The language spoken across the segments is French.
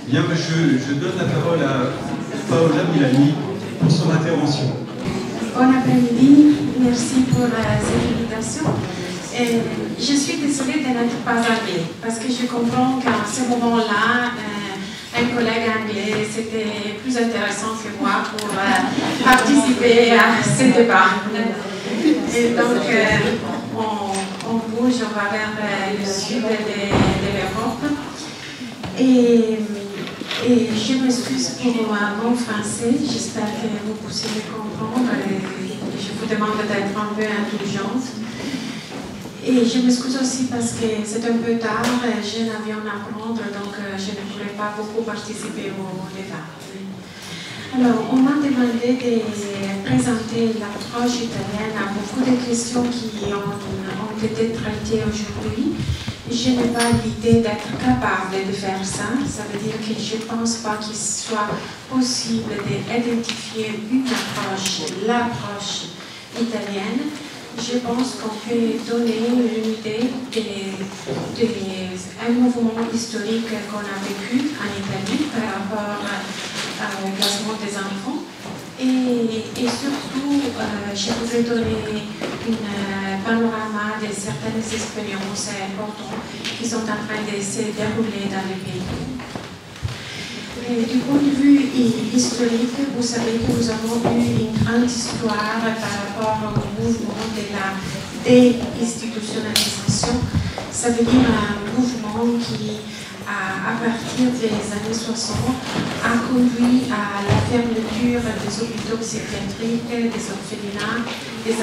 Bien, je donne la parole à Paola Milani pour son intervention. Bon après-midi, merci pour cette invitation. Je suis désolée de n'être pas anglais, parce que je comprends qu'à ce moment-là, un collègue anglais, c'était plus intéressant que moi pour participer à ce débat. Et donc, on bouge, on va vers le sud de l'Europe. Et je m'excuse pour mon français, j'espère que vous puissiez me comprendre et je vous demande d'être un peu indulgente. Et je m'excuse aussi parce que c'est un peu tard, j'ai un avion à prendre, donc je ne pourrai pas beaucoup participer au débat. Alors, on m'a demandé de présenter l'approche italienne à beaucoup de questions qui ont été traitées aujourd'hui. Je n'ai pas l'idée d'être capable de faire ça. Ça veut dire que je ne pense pas qu'il soit possible d'identifier une approche, l'approche italienne. Je pense qu'on peut donner une idée d'un mouvement historique qu'on a vécu en Italie par rapport au placement des enfants. Et surtout, je voudrais donner un panorama de certaines expériences importantes qui sont en train de se dérouler dans le pays. Et du point de vue historique, vous savez que nous avons eu une grande histoire par rapport au mouvement de la déinstitutionnalisation. Ça veut dire un mouvement qui, à partir des années 60, a conduit à la fermeture des hôpitaux psychiatriques, des orphelinats, des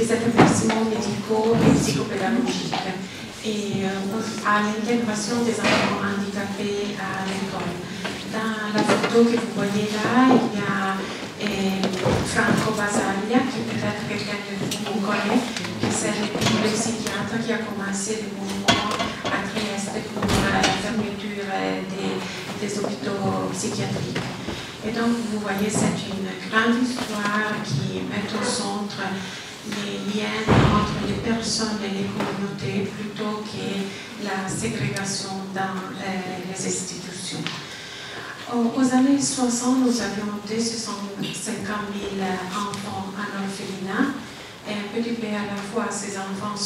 établissements médicaux et psychopédagogiques, et à l'intégration des enfants handicapés à l'école. Dans la photo que vous voyez là, il y a Franco Basaglia, qui peut-être quelqu'un de vous connaît, qui c'est le psychiatre qui a commencé le mouvement à Trieste pour la fermeture des hôpitaux psychiatriques. Et donc, vous voyez, c'est une grande histoire qui met au centre les liens entre les personnes et les communautés plutôt que la ségrégation dans les institutions. Aux années 60, nous avions 250 000 enfants en orphelinat. Et un petit peu à la fois, ces enfants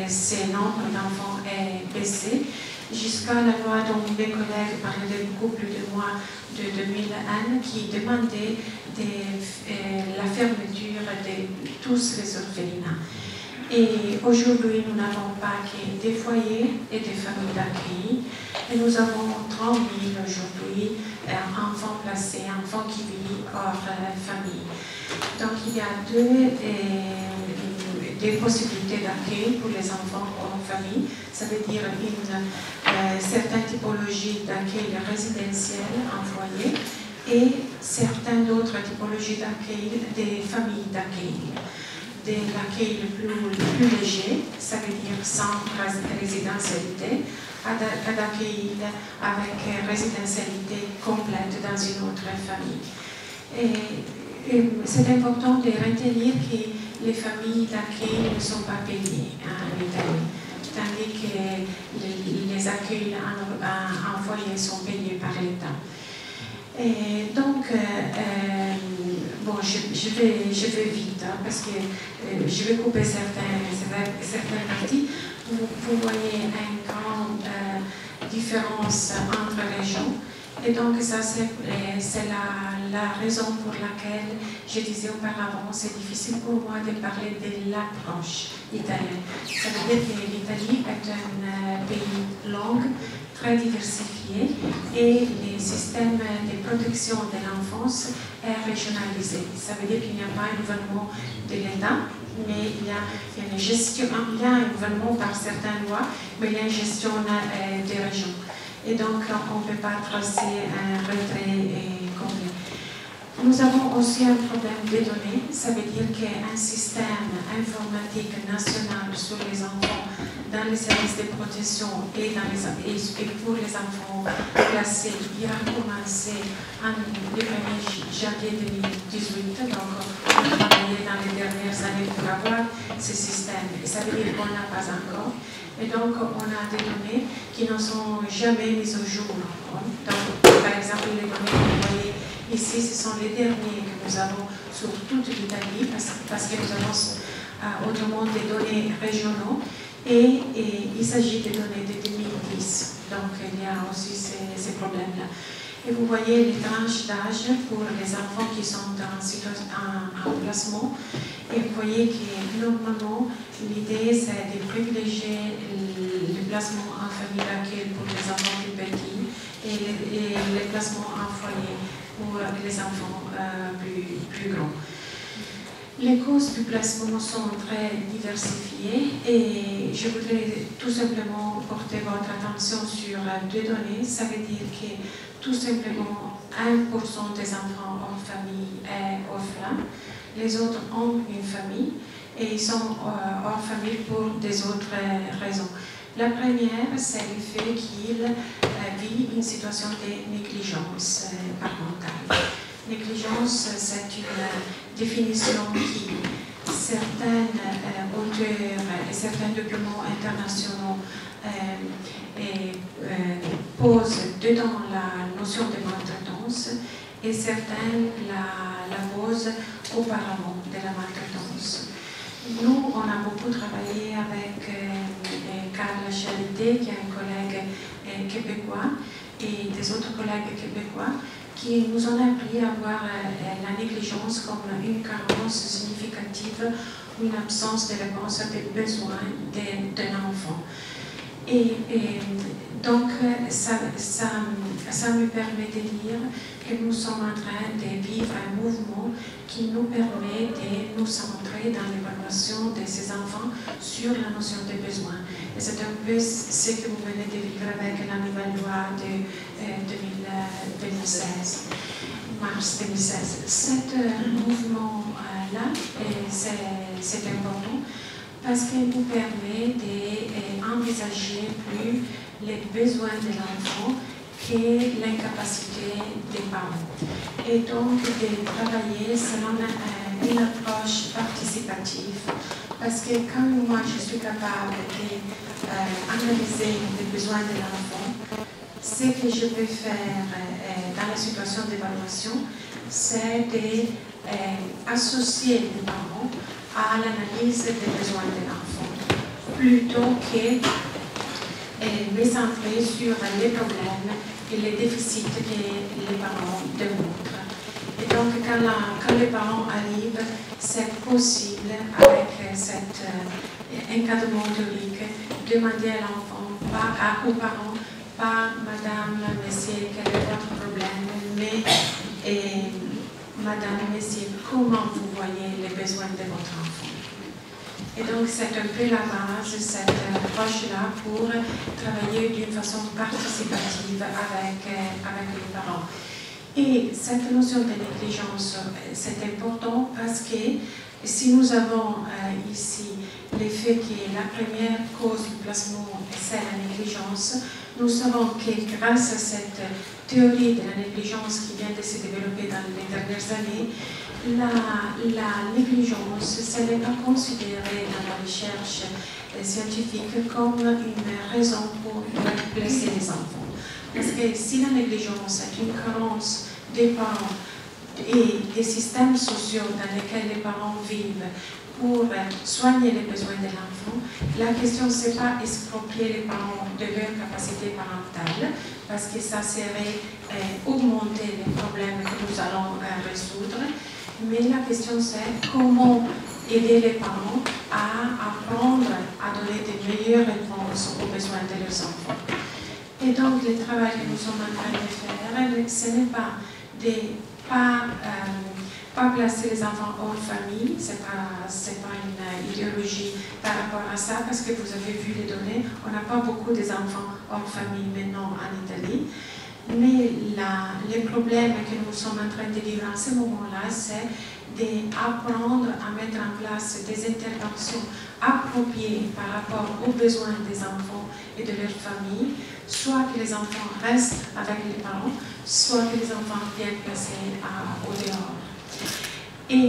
ces nombres d'enfants est baissé, jusqu'à la loi dont mes collègues parlaient beaucoup plus de moi de 2001, qui demandait la fermeture de tous les orphelinats. Et aujourd'hui, nous n'avons pas que des foyers et des familles d'accueil. Et nous avons 30 000 aujourd'hui enfants placés, enfants qui vivent hors famille. Donc il y a des possibilités d'accueil pour les enfants hors famille. Ça veut dire une certaine typologie d'accueil résidentiel en foyer et certaines autres typologies d'accueil des familles d'accueil. De l'accueil le plus léger, ça veut dire sans résidentialité, à d'accueil avec résidentialité complète dans une autre famille. Et c'est important de retenir que les familles d'accueil ne sont pas payées en Italie, tandis que les accueils en foyer sont payés par l'État. Et donc, bon, je vais vite, hein, parce que je vais couper certaines parties. Vous voyez une grande différence entre régions. Et donc, ça, c'est la raison pour laquelle je disais auparavant, c'est difficile pour moi de parler de l'approche italienne. Ça veut dire que l'Italie est un pays long, très diversifié, et les systèmes de protection de l'enfance est régionalisé. Ça veut dire qu'il n'y a pas un gouvernement de l'État, mais il y a une gestion, il y a un gouvernement par certaines lois, mais il y a une gestion des régions. Et donc, on ne peut pas tracer un retrait complet. Nous avons aussi un problème des données. Ça veut dire qu'un système informatique national sur les enfants dans les services de protection et pour les enfants placés, il a commencé le 1er janvier 2018. Donc, on a travaillé dans les dernières années années pour avoir ce système. Et ça veut dire qu'on n'a pas encore. Et donc, on a des données qui ne sont jamais mises au jour. Donc, par exemple, les données que vous voyez ici, ce sont les derniers que nous avons sur toute l'Italie, parce que nous avons autrement des données régionaux, et il s'agit des données de 2010. Donc, il y a aussi ces problèmes-là. Et vous voyez les tranches d'âge pour les enfants qui sont en placement. Et vous voyez que normalement, l'idée, c'est de privilégier le placement en famille d'accueil pour les enfants plus petits et les placements en foyer pour les enfants plus grands. Les causes du placement sont très diversifiées et je voudrais tout simplement porter votre attention sur deux données. Ça veut dire que tout simplement 1% des enfants en famille est orphelin. Les autres ont une famille et ils sont hors famille pour des autres raisons. La première, c'est le fait qu'ils vivent une situation de négligence parentale. Négligence, c'est une définition qui certains auteurs et certains documents internationaux posent dedans la notion de maltraitance et certains la posent auparavant de la maltraitance. Nous, on a beaucoup travaillé avec Carla Charité, qui est un collègue québécois, et des autres collègues québécois, qui nous ont appris à voir la négligence comme une carence significative ou une absence de réponse à des besoins d'un enfant. Et donc, ça me permet de dire que nous sommes en train de vivre un mouvement qui nous permet de nous centrer dans l'évaluation de ces enfants sur la notion des besoins. Et c'est un peu ce que vous venez de vivre avec la nouvelle loi de 2016, mars 2016. Cet mouvement-là, c'est important parce qu'il nous permet d'envisager plus les besoins de l'enfant que l'incapacité des parents. Et donc de travailler selon une approche participative. Parce que quand moi je suis capable d'analyser les besoins de l'enfant, ce que je peux faire dans la situation d'évaluation, c'est d'associer les parents à l'analyse des besoins de l'enfant, plutôt que me centrer sur les problèmes et les déficits que les parents démontrent. Et donc, quand les parents arrivent, c'est possible, avec cet encadrement théorique, demander à l'enfant, aux parents, pas Madame, Monsieur, quel est votre problème, mais Madame, Monsieur, comment vous voyez les besoins de votre enfant. Et donc, c'est un peu la base, cette approche-là, pour travailler d'une façon participative avec les parents. Et cette notion de négligence, c'est important parce que si nous avons ici l'effet que la première cause du placement, c'est la négligence, nous savons que grâce à cette théorie de la négligence qui vient de se développer dans les dernières années, la négligence, ce n'est pas considéré dans la recherche scientifique comme une raison pour blesser les enfants. Parce que si la négligence est une carence des parents et des systèmes sociaux dans lesquels les parents vivent pour soigner les besoins de l'enfant, la question, ce n'est pas exproprier les parents de leur capacité parentale, parce que ça serait augmenter les problèmes que nous allons résoudre, mais la question, c'est comment aider les parents à apprendre à donner de meilleures réponses aux besoins de leurs enfants. Et donc, le travail que nous sommes en train de faire, ce n'est pas de pas placer les enfants hors famille, ce n'est pas une idéologie par rapport à ça, parce que vous avez vu les données, on n'a pas beaucoup d'enfants hors famille maintenant en Italie, mais les problèmes que nous sommes en train de vivre en ce moment-là, c'est d'apprendre à mettre en place des interventions appropriées par rapport aux besoins des enfants et de leur famille, soit que les enfants restent avec les parents, soit que les enfants viennent passer au dehors. Et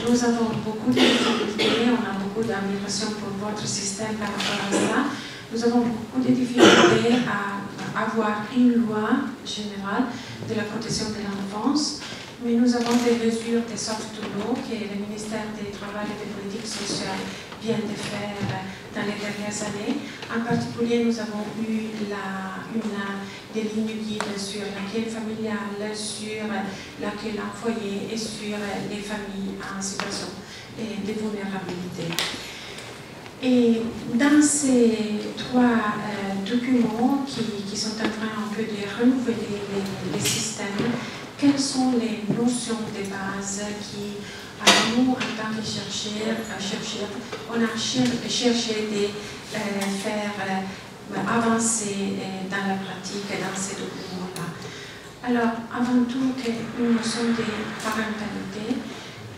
nous avons beaucoup de difficultés, on a beaucoup d'admiration pour votre système par rapport à ça. Nous avons beaucoup de difficultés à avoir une loi générale de la protection de l'enfance, mais nous avons des mesures de soft law que le ministère du Travail et des Politiques sociales vient de faire dans les dernières années. En particulier, nous avons eu des lignes guides sur l'accueil familial, sur l'accueil en foyer et sur les familles en situation de vulnérabilité. Et dans ces trois documents qui sont en train un peu de renouveler les systèmes, quelles sont les notions de base qui, nous, en tant que chercheurs, on a cherché de faire avancer dans la pratique dans ces documents-là. Alors, avant tout, une notion de parentalité,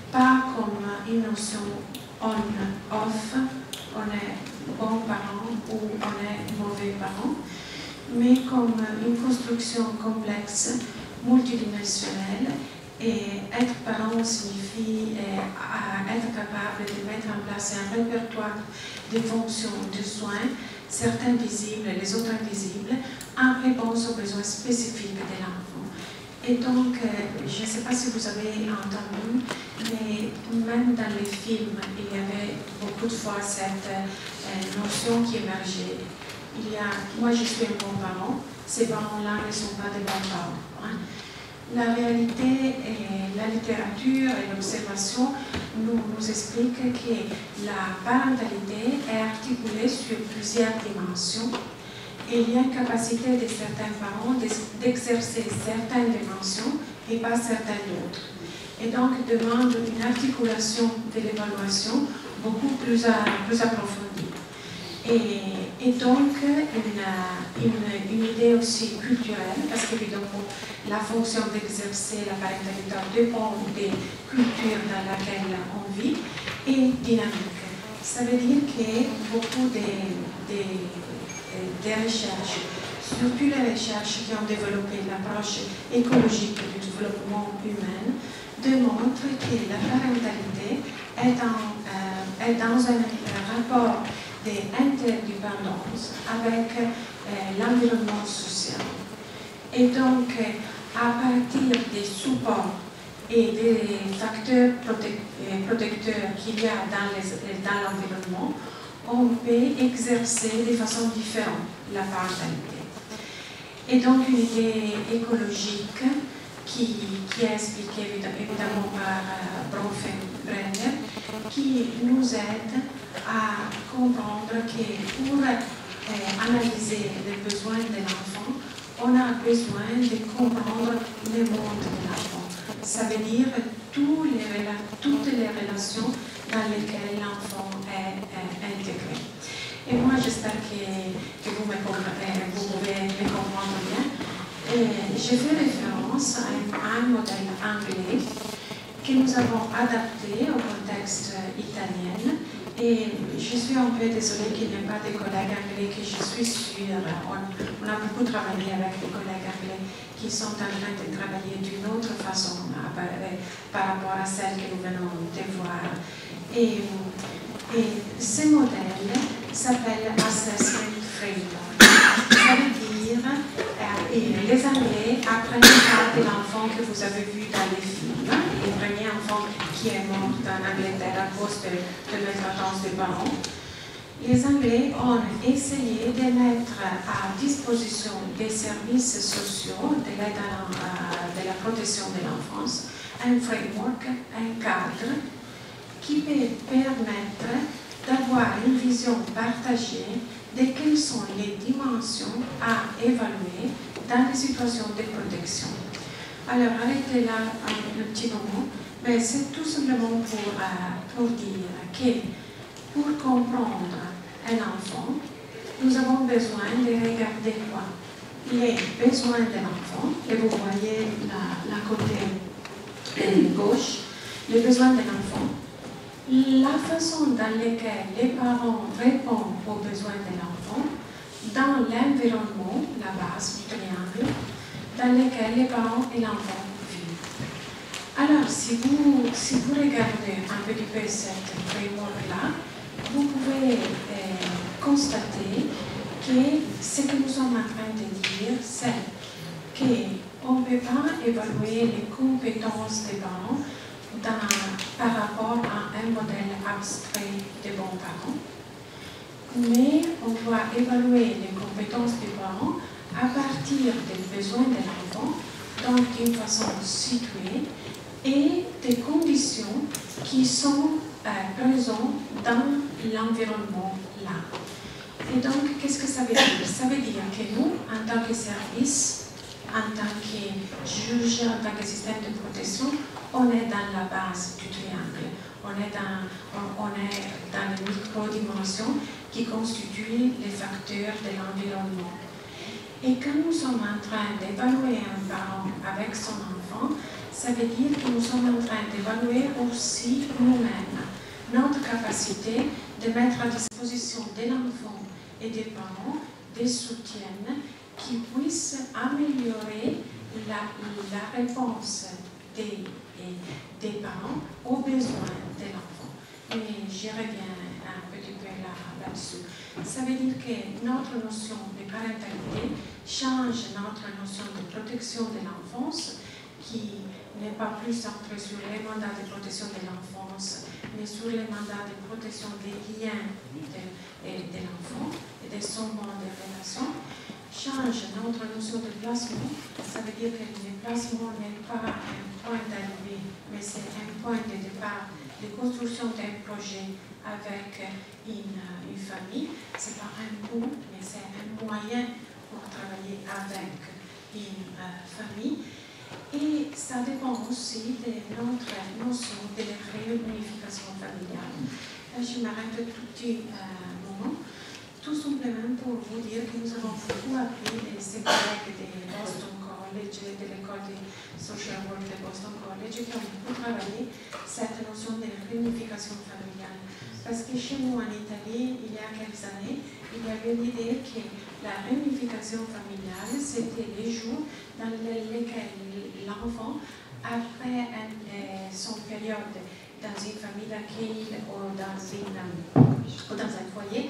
pas comme une notion on-off, on est bon parent ou on est mauvais parent, mais comme une construction complexe, multidimensionnelle. Et être parent signifie être capable de mettre en place un répertoire de fonctions de soins, certains visibles, les autres invisibles, en réponse aux besoins spécifiques de l'enfant. Et donc, je ne sais pas si vous avez entendu, mais même dans les films, il y avait beaucoup de fois cette notion qui émergeait. Moi je suis un bon parent, ces parents-là ne sont pas des bons parents. Hein. La réalité, et la littérature et l'observation nous expliquent que la parentalité est articulée sur plusieurs dimensions et il y a une capacité de certains parents d'exercer certaines dimensions et pas certaines d'autres. Et donc demande une articulation de l'évaluation beaucoup plus approfondie. Et donc une idée aussi culturelle, parce qu'évidemment la fonction d'exercer la parentalité dépend des cultures dans lesquelles on vit, et dynamique. Ça veut dire que beaucoup des recherches, surtout les recherches qui ont développé l'approche écologique du développement humain, démontrent que la parentalité est dans un rapport d'interdépendance avec l'environnement social. Et donc, à partir des supports et des facteurs protecteurs qu'il y a dans l'environnement, on peut exercer de façon différente la parentalité. Et donc, une idée écologique qui est expliquée évidemment par Bronfenbrenner, qui nous aide à comprendre que pour analyser les besoins de l'enfant, on a besoin de comprendre le monde de l'enfant. Ça veut dire toutes les relations dans lesquelles l'enfant est intégré. Et moi, j'espère que vous pouvez me comprendre bien. Je fais référence à un modèle anglais que nous avons adapté au contexte italien. Et je suis un peu désolée qu'il n'y ait pas de collègues anglais, que je suis sûre, on a beaucoup travaillé avec des collègues anglais qui sont en train de travailler d'une autre façon par rapport à celle que nous venons de voir. Et ce modèle s'appelle Assessment Framework. Ça veut dire, les Anglais apprennent à de l'enfant que vous avez vu dans les films, le premier enfant qui est mort en Angleterre à cause de maltraitance des parents. Les Anglais ont essayé de mettre à disposition des services sociaux de l'aide de la protection de l'enfance un framework, un cadre qui peut permettre d'avoir une vision partagée de quelles sont les dimensions à évaluer dans les situations de protection. Alors, arrêtez là un petit moment, mais c'est tout simplement pour dire que pour comprendre un enfant, nous avons besoin de regarder quoi? Les besoins de l'enfant, et vous voyez la côté gauche, les besoins de l'enfant, la façon dans laquelle les parents répondent aux besoins de l'enfant, dans l'environnement, la base du triangle, dans lequel les parents et l'enfant vivent. Alors, si vous regardez un petit peu cette framework-là, vous pouvez constater que ce que nous sommes en train de dire, c'est qu'on ne peut pas évaluer les compétences des parents par rapport à un modèle abstrait des bons parents, mais on doit évaluer les compétences des parents à partir des besoins de l'enfant, donc d'une façon située, et des conditions qui sont présentes dans l'environnement là. Et donc, qu'est-ce que ça veut dire? Ça veut dire que nous, en tant que service, en tant que juge, en tant que système de protection, on est dans la base du triangle. On est dans les micro-dimensions qui constituent les facteurs de l'environnement. Et quand nous sommes en train d'évaluer un parent avec son enfant, ça veut dire que nous sommes en train d'évaluer aussi nous-mêmes notre capacité de mettre à disposition de l'enfant et des parents des soutiens qui puissent améliorer la réponse des parents aux besoins de l'enfant. Et j'y reviens un petit peu là-dessus. Ça veut dire que notre notion de parentalité change notre notion de protection de l'enfance, qui n'est pas plus centrée sur les mandats de protection de l'enfance, mais sur les mandats de protection des liens de l'enfant et de son monde de relation. Change notre notion de placement. Ça veut dire que le placement n'est pas un point d'arrivée, mais c'est un point de départ de construction d'un projet avec une famille. Ce n'est pas un bout, mais c'est un moyen pour travailler avec une famille. Et ça dépend aussi de notre notion de la réunification familiale. Je m'arrête un tout petit moment, tout simplement pour vous dire que nous avons beaucoup appris de ces collègues de Boston College, de l'école de Social Work de Boston College, qui ont beaucoup travaillé cette notion de réunification familiale. Parce que chez nous en Italie, il y a quelques années, il y avait l'idée que la réunification familiale, c'était les jours dans lesquels l'enfant, après son période dans une famille d'accueil ou dans un foyer,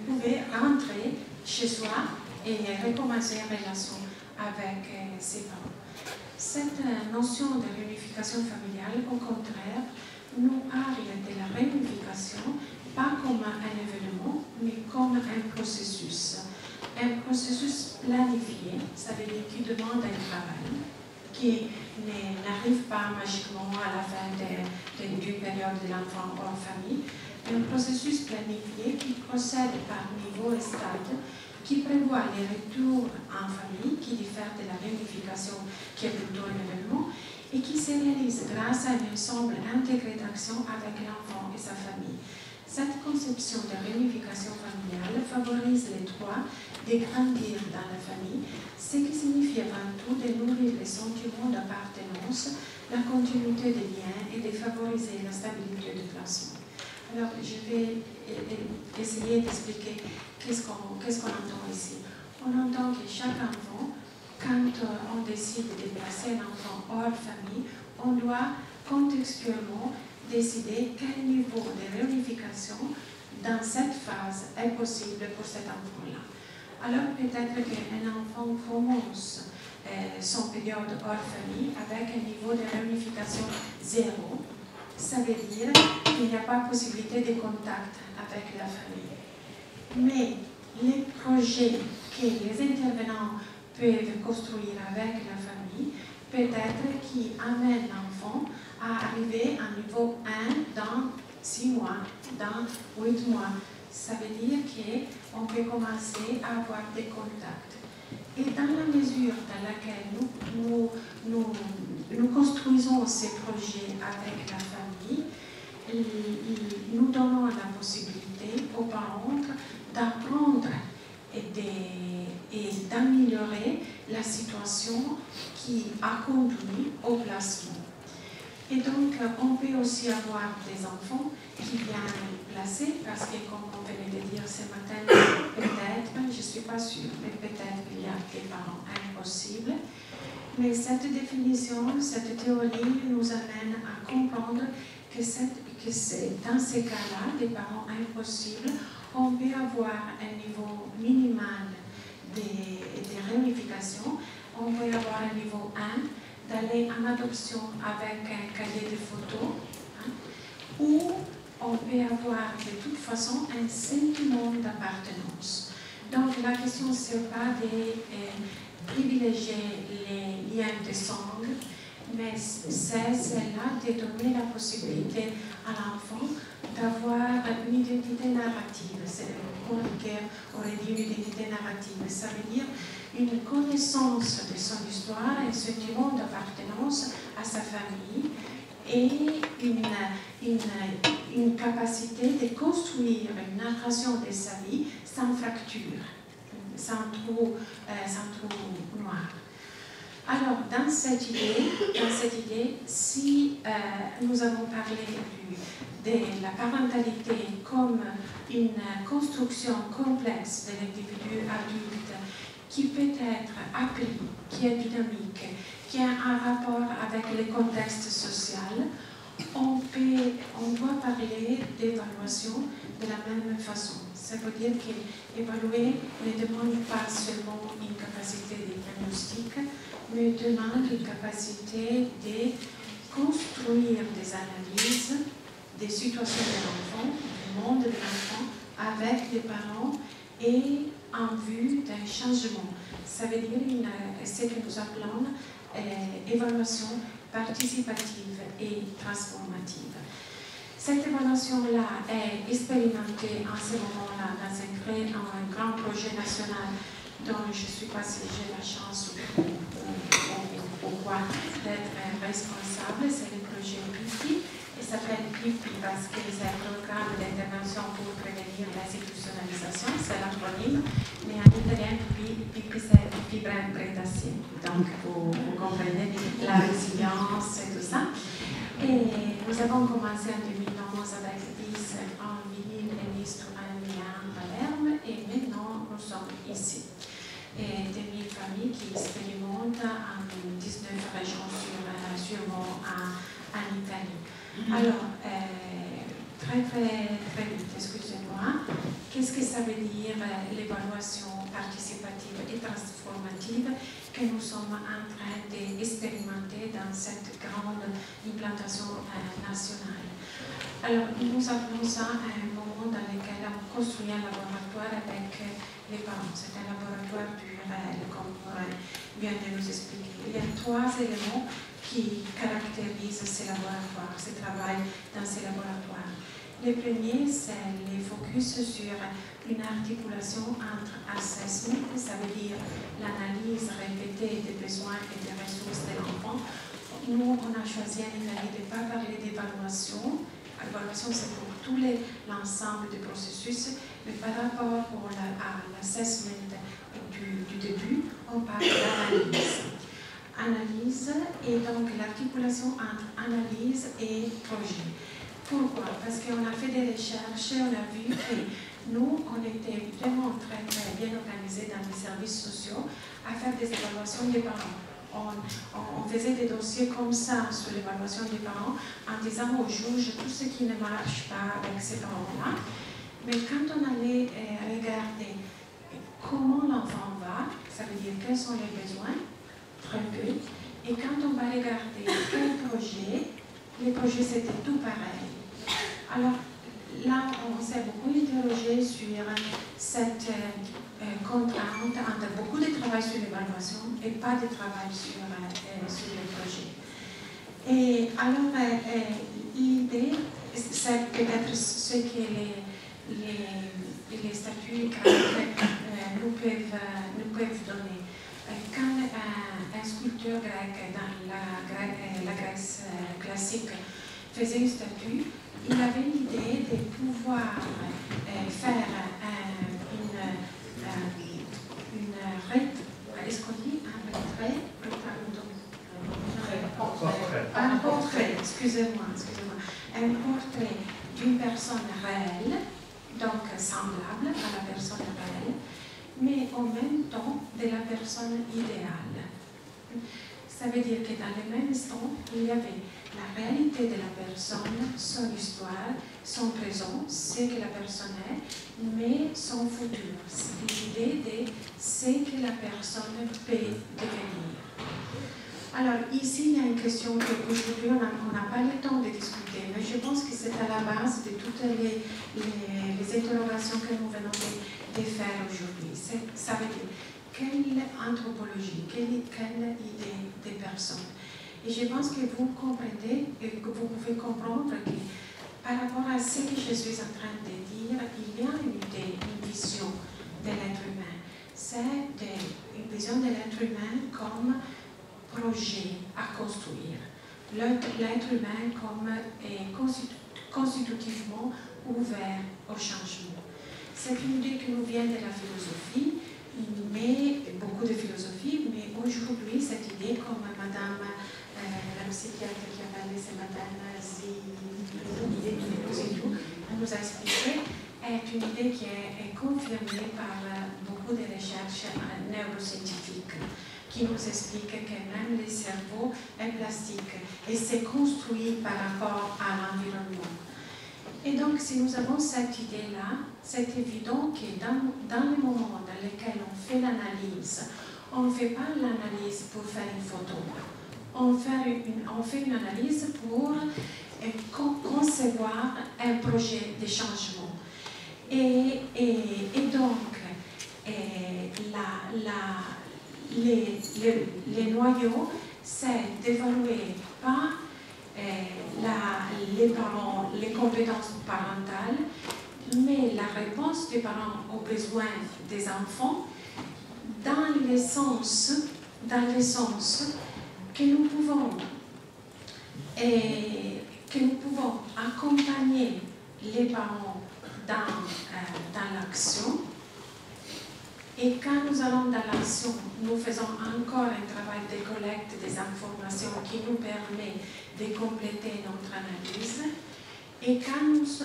pouvait rentrer chez soi et recommencer une relation avec ses parents. Cette notion de réunification familiale, au contraire, nous parle de la réunification pas comme un événement, mais comme un processus. Un processus planifié, ça veut dire qui demande un travail, qui n'arrive pas magiquement à la fin d'une période de l'enfant hors famille. Un processus planifié qui procède par niveau et stade, qui prévoit les retours en famille, qui diffère de la réunification qui est plutôt un événement, et qui se réalise grâce à un ensemble intégré d'actions avec l'enfant et sa famille. Cette conception de réunification familiale favorise les droits de grandir dans la famille, ce qui signifie avant tout de nourrir les sentiments d'appartenance, la continuité des liens et de favoriser la stabilité du placement. Alors, je vais essayer d'expliquer qu'est-ce qu'on entend ici. On entend que chaque enfant, quand on décide de placer un enfant hors famille, on doit contextuellement décider quel niveau de réunification dans cette phase est possible pour cet enfant-là. Alors peut-être qu'un enfant commence son période hors famille avec un niveau de réunification 0. Ça veut dire qu'il n'y a pas possibilité de contact avec la famille. Mais les projets que les intervenants peuvent construire avec la famille, peut-être qui amènent l'enfant à arriver à niveau 1 dans 6 mois, dans 8 mois. Ça veut dire qu'on peut commencer à avoir des contacts. Et dans la mesure dans laquelle nous construisons ces projets avec la famille, nous donnons la possibilité aux parents d'apprendre et d'améliorer la situation qui a conduit au placement. Et donc, on peut aussi avoir des enfants qui viennent placer, parce que, comme on venait de dire ce matin, peut-être, je ne suis pas sûre, mais peut-être qu'il y a des parents impossibles. Mais cette définition, cette théorie nous amène à comprendre que c'est dans ces cas-là, des parents impossibles, on peut avoir un niveau minimal des réunifications, on peut avoir un niveau 1, d'aller en adoption avec un cahier de photos, hein, ou on peut avoir de toute façon un sentiment d'appartenance. Donc la question, ce n'est pas de privilégier les liens de sang, mais c'est celle-là de donner la possibilité à l'enfant d'avoir une identité narrative. C'est le mot aurait dit une identité narrative. Ça veut dire une connaissance de son histoire, un sentiment d'appartenance à sa famille et une capacité de construire une narration de sa vie sans fracture, sans trou noir. Alors, dans cette idée, si nous avons parlé de la parentalité comme une construction complexe de l'individu adulte qui peut être appris, qui est dynamique, qui a un rapport avec le contexte social, on doit parler d'évaluation de la même façon. Ça veut dire qu'évaluer ne demande pas seulement une capacité de diagnostic, mais demande une capacité de construire des analyses des situations de l'enfant, du monde de l'enfant, avec les parents et en vue d'un changement. Ça veut dire ce que nous appelons évaluation participative et transformative. Cette évaluation-là est expérimentée en ce moment-là dans un grand projet national dont je ne sais pas si j'ai la chance ou quoi d'être responsable. C'est le projet PIPI. Il s'appelle PIPI parce que c'est un programme d'intervention pour prévenir l'institutionnalisation. C'est l'acronyme, mais en italien, PIPI c'est Fibra Predazione. Donc, vous comprenez la résilience et tout ça. Et nous avons commencé en 2011 avec 10 en vinyle et l'instrument à Palerme, et maintenant nous sommes ici. Et 2000 familles qui expérimentent en 19 régions sûrement en Italie. Alors, très vite, excusez-moi, qu'est-ce que ça veut dire l'évaluation participative et transformative que nous sommes en train d'expérimenter dans cette grande implantation nationale? Alors, nous avons ça à un moment dans lequel on construit un laboratoire avec les parents. C'est un laboratoire du réel, comme vient de nous expliquer. Il y a 3 éléments qui caractérisent ces laboratoires, ce travail dans ces laboratoires. Le premier, c'est le focus sur une articulation entre assessment, ça veut dire l'analyse répétée des besoins et des ressources de l'enfant. Nous, on a choisi en Italie de ne pas parler d'évaluation. L'évaluation, c'est pour tout l'ensemble du processus, mais par rapport à l'assessment du début, on parle d'analyse. Analyse et donc l'articulation entre analyse et projet. Pourquoi? Parce qu'on a fait des recherches et on a vu que nous, on était vraiment très bien organisés dans les services sociaux à faire des évaluations des parents. On faisait des dossiers comme ça sur l'évaluation des parents en disant au juge tout ce qui ne marche pas avec ces parents-là. Mais quand on allait regarder comment l'enfant va, ça veut dire quels sont les besoins, très peu. Et quand on va regarder quel projet, les projets c'était tout pareil. Alors là, on s'est beaucoup interrogé sur cette contrainte entre beaucoup de travail sur l'évaluation et pas de travail sur les projets. Et alors, l'idée, c'est peut-être ce que les statuts nous peuvent donner. Quand un sculpteur grec dans la Grèce classique faisait une statue, il avait l'idée de pouvoir faire est-ce qu'on dit un portrait, excusez-moi, un portrait d'une personne réelle, donc semblable à la personne réelle, mais en même temps de la personne idéale. Ça veut dire que dans le même instant, il y avait la réalité de la personne, son histoire, son présent, ce que la personne est, mais son futur. C'est l'idée de ce que la personne peut devenir. Alors ici, il y a une question qu'aujourd'hui on n'a pas le temps de discuter, mais je pense que c'est à la base de toutes les interrogations que nous venons de faire aujourd'hui. Ça veut dire, quelle anthropologie, quelle idée des personnes. Et je pense que vous comprenez, et que vous pouvez comprendre que par rapport à ce que je suis en train de dire, il y a une idée, une vision de l'être humain. C'est une vision de l'être humain comme projet à construire. L'être humain comme constitutivement ouvert au changement. C'est une idée qui nous vient de la philosophie, mais beaucoup de philosophie, mais aujourd'hui, cette idée, comme Madame la psychiatre qui a parlé ce matin, elle nous a expliqué, est une idée qui est confirmée par beaucoup de recherches neuroscientifiques, qui nous explique que même le cerveau est plastique et c'est construit par rapport à l'environnement. Et donc, si nous avons cette idée-là, c'est évident que dans les moments dans lesquels on fait l'analyse, on ne fait pas l'analyse pour faire une photo. On fait une analyse pour concevoir un projet de changement. Et donc, les noyaux, c'est d'évaluer pas les parents, les compétences parentales, mais la réponse des parents aux besoins des enfants dans le sens que nous pouvons accompagner les parents dans l'action. Et quand nous allons dans l'action, nous faisons encore un travail de collecte des informations qui nous permet de compléter notre analyse. Et quand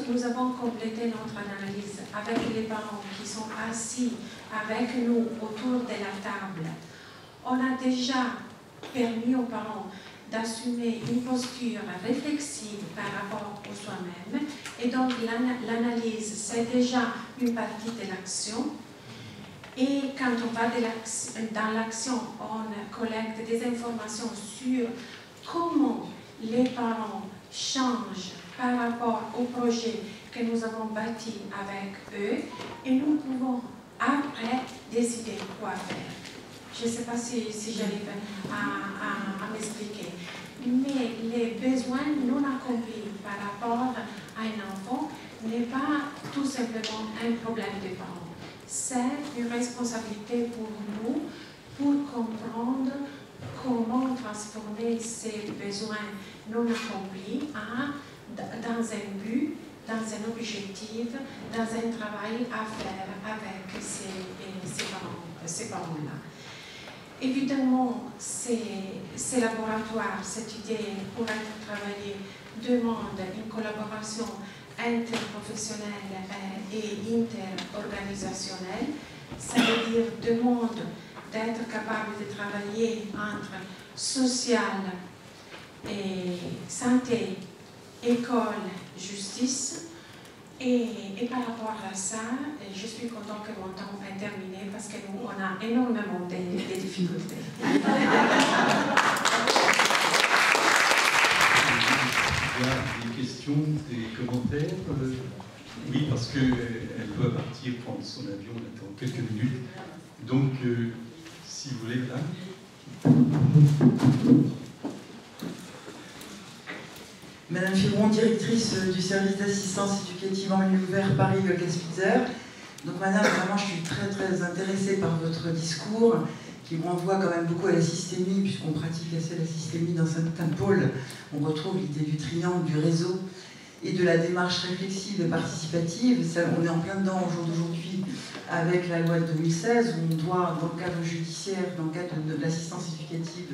nous avons complété notre analyse avec les parents qui sont assis avec nous autour de la table, on a déjà permis aux parents d'assumer une posture réflexive par rapport au soi-même. Et donc l'analyse, c'est déjà une partie de l'action. Et quand on va dans l'action, on collecte des informations sur comment les parents changent par rapport au projet que nous avons bâti avec eux, et nous pouvons après décider quoi faire. Je ne sais pas si j'arrive à m'expliquer. Mais les besoins non accomplis par rapport à un enfant n'est pas tout simplement un problème des parents. C'est une responsabilité pour nous pour comprendre comment transformer ces besoins non accomplis dans un but, dans un objectif, dans un travail à faire avec ces parents-là. Évidemment, ces laboratoires, cette idée pour être travaillée, demande une collaboration interprofessionnelle et interorganisationnelle. Ça veut dire demande d'être capable de travailler entre social et santé, école, justice. Et par rapport à ça, je suis contente que mon temps est terminé parce que nous, on a énormément de difficultés. Il y a des questions, des commentaires. Oui, parce qu'elle doit partir prendre son avion dans quelques minutes. Donc, si vous voulez, là. Madame Fibron, directrice du service d'assistance éducative en milieu ouvert Paris-Caspitzer. Donc madame, vraiment je suis très très intéressée par votre discours qui me renvoie quand même beaucoup à la systémie, puisqu'on pratique assez la systémie dans certains pôles. On retrouve l'idée du triangle, du réseau et de la démarche réflexive et participative. Ça, on est en plein dedans au jour d'aujourd'hui avec la loi de 2016 où on doit, dans le cadre judiciaire, dans le cadre de l'assistance éducative,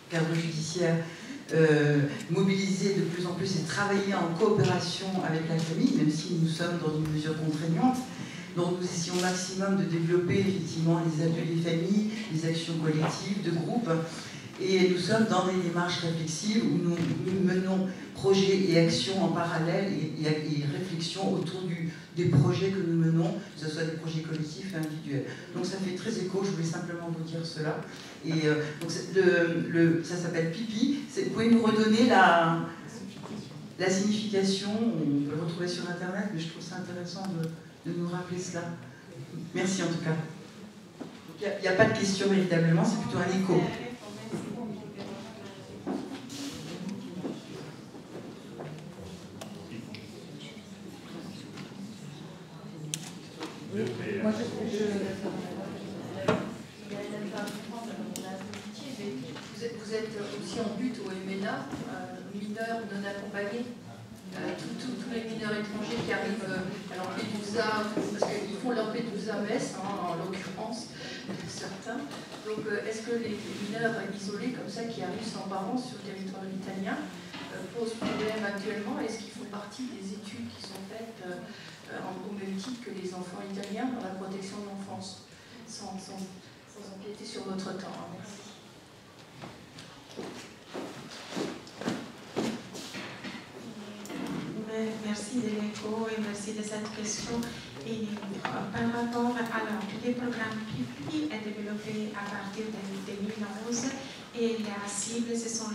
cadre judiciaire, mobiliser de plus en plus et travailler en coopération avec la famille, même si nous sommes dans une mesure contraignante. Donc nous essayons au maximum de développer effectivement les ateliers familles, les actions collectives, de groupe. Et nous sommes dans des démarches réflexives où nous menons projets et actions en parallèle et réflexions autour des projets que nous menons, que ce soit des projets collectifs et individuels. Donc ça fait très écho, je voulais simplement vous dire cela. Et donc ça s'appelle Pipi. Vous pouvez nous redonner la signification, on peut le retrouver sur Internet, mais je trouve ça intéressant de nous rappeler cela. Merci en tout cas. Il n'y a pas de question véritablement, c'est plutôt un écho. Moi, vous êtes aussi en but au MNA, mineurs non accompagnés. Tous les mineurs étrangers qui arrivent à Lampedusa, parce qu'ils font Lampedusa Metz, en l'occurrence, certains. Donc, est-ce que les mineurs isolés comme ça qui arrivent sans parents sur le territoire italien posent problème actuellement? Est-ce qu'ils font partie des études qui sont faites au même titre que les enfants italiens dans la protection de l'enfance, sans empiéter sur votre temps? Merci. Merci de l'écho et merci de cette question. Et par rapport, alors, le programme PIPI est développé à partir de 2011 et la cible, ce sont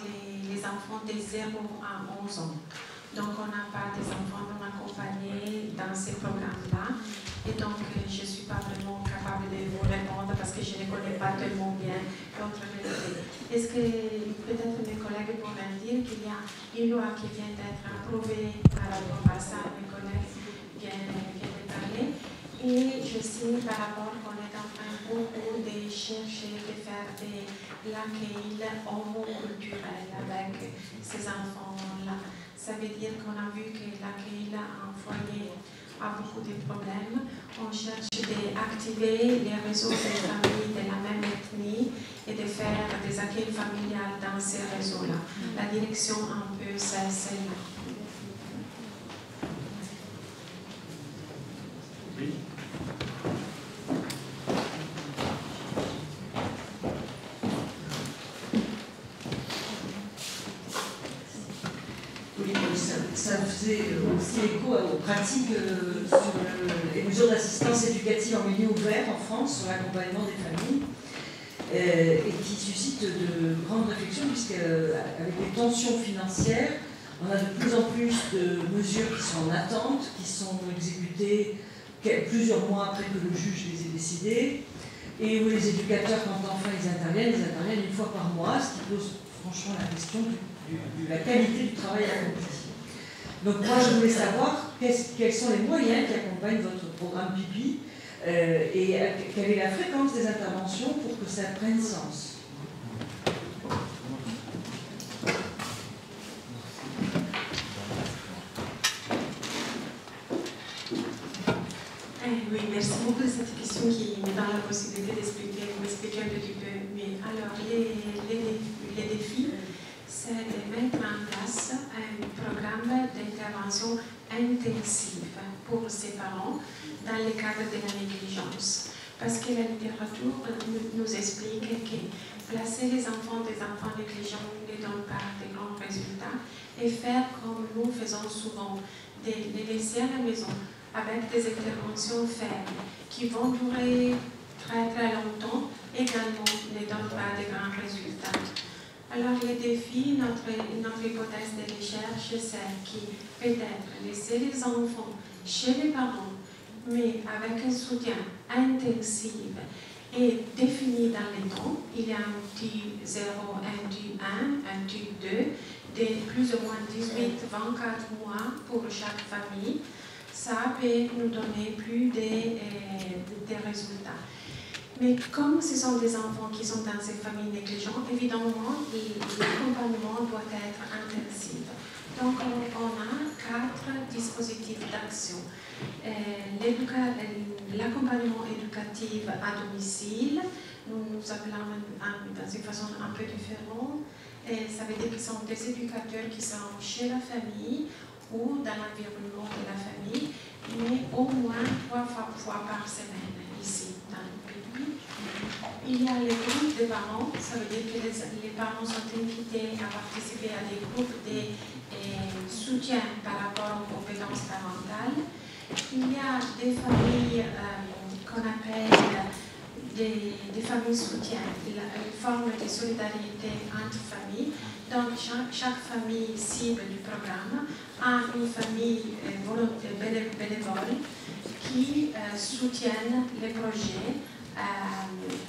les enfants de 0 à 11 ans. Donc, on n'a pas des enfants non accompagnés dans ces programmes-là. Et donc, je ne suis pas vraiment capable de vous répondre parce que je ne connais pas tellement bien l'autre réalité. Est-ce que peut-être mes collègues pourraient dire qu'il y a une loi qui vient d'être approuvée par rapport à ça, mes collègues viennent de parler. Et je sais par rapport qu'on est en train beaucoup de chercher, de faire de l'accueil homoculturel avec ces enfants-là. Ça veut dire qu'on a vu que l'accueil en foyer a beaucoup de problèmes. On cherche d'activer les réseaux des familles de la même ethnie et de faire des accueils familiales dans ces réseaux-là. La direction un peu, c'est celle-là. Oui. Ça faisait aussi écho aux pratiques sur les mesures d'assistance éducative en milieu ouvert en France, sur l'accompagnement des familles, et qui suscite de grandes réflexions, puisqu'avec les tensions financières, on a de plus en plus de mesures qui sont en attente, qui sont exécutées plusieurs mois après que le juge les ait décidées, et où les éducateurs, quand enfin ils interviennent une fois par mois, ce qui pose franchement la question de la qualité du travail accompli. Donc moi je voulais savoir quels sont les moyens qui accompagnent votre programme PIPI et quelle est la fréquence des interventions pour que ça prenne sens. Oui, merci beaucoup de cette question qui me donne la possibilité d'expliquer un petit peu. Mais alors, les défis, c'est de mettre en place un programme d'intervention intensive pour ces parents dans le cadre de la négligence. Parce que la littérature nous explique que placer les enfants des enfants négligents ne donne pas de grands résultats et faire comme nous faisons souvent, de les laisser à la maison avec des interventions faibles qui vont durer très très longtemps, également ne donnent pas de grands résultats. Alors les défis, notre hypothèse de recherche, c'est qui peut-être laisser les enfants chez les parents, mais avec un soutien intensif et défini dans les temps. Il y a un type 0, un type 1, un type 2, de plus ou moins 18-24 mois pour chaque famille. Ça peut nous donner plus de résultats. Mais comme ce sont des enfants qui sont dans ces familles négligentes, évidemment, l'accompagnement doit être intensif. Donc, on a 4 dispositifs d'action. L'accompagnement éducatif à domicile, nous appelons dans une façon un peu différente. Ça veut dire que ce sont des éducateurs qui sont chez la famille ou dans l'environnement de la famille, mais au moins 3 fois par semaine ici dans le pays. il y a les groupes de parents, ça veut dire que les parents sont invités à participer à des groupes de soutien par rapport aux compétences parentales. Il y a des familles qu'on appelle des familles soutien, une forme de solidarité entre familles. Donc chaque famille cible du programme a une famille bénévole qui soutiennent les projets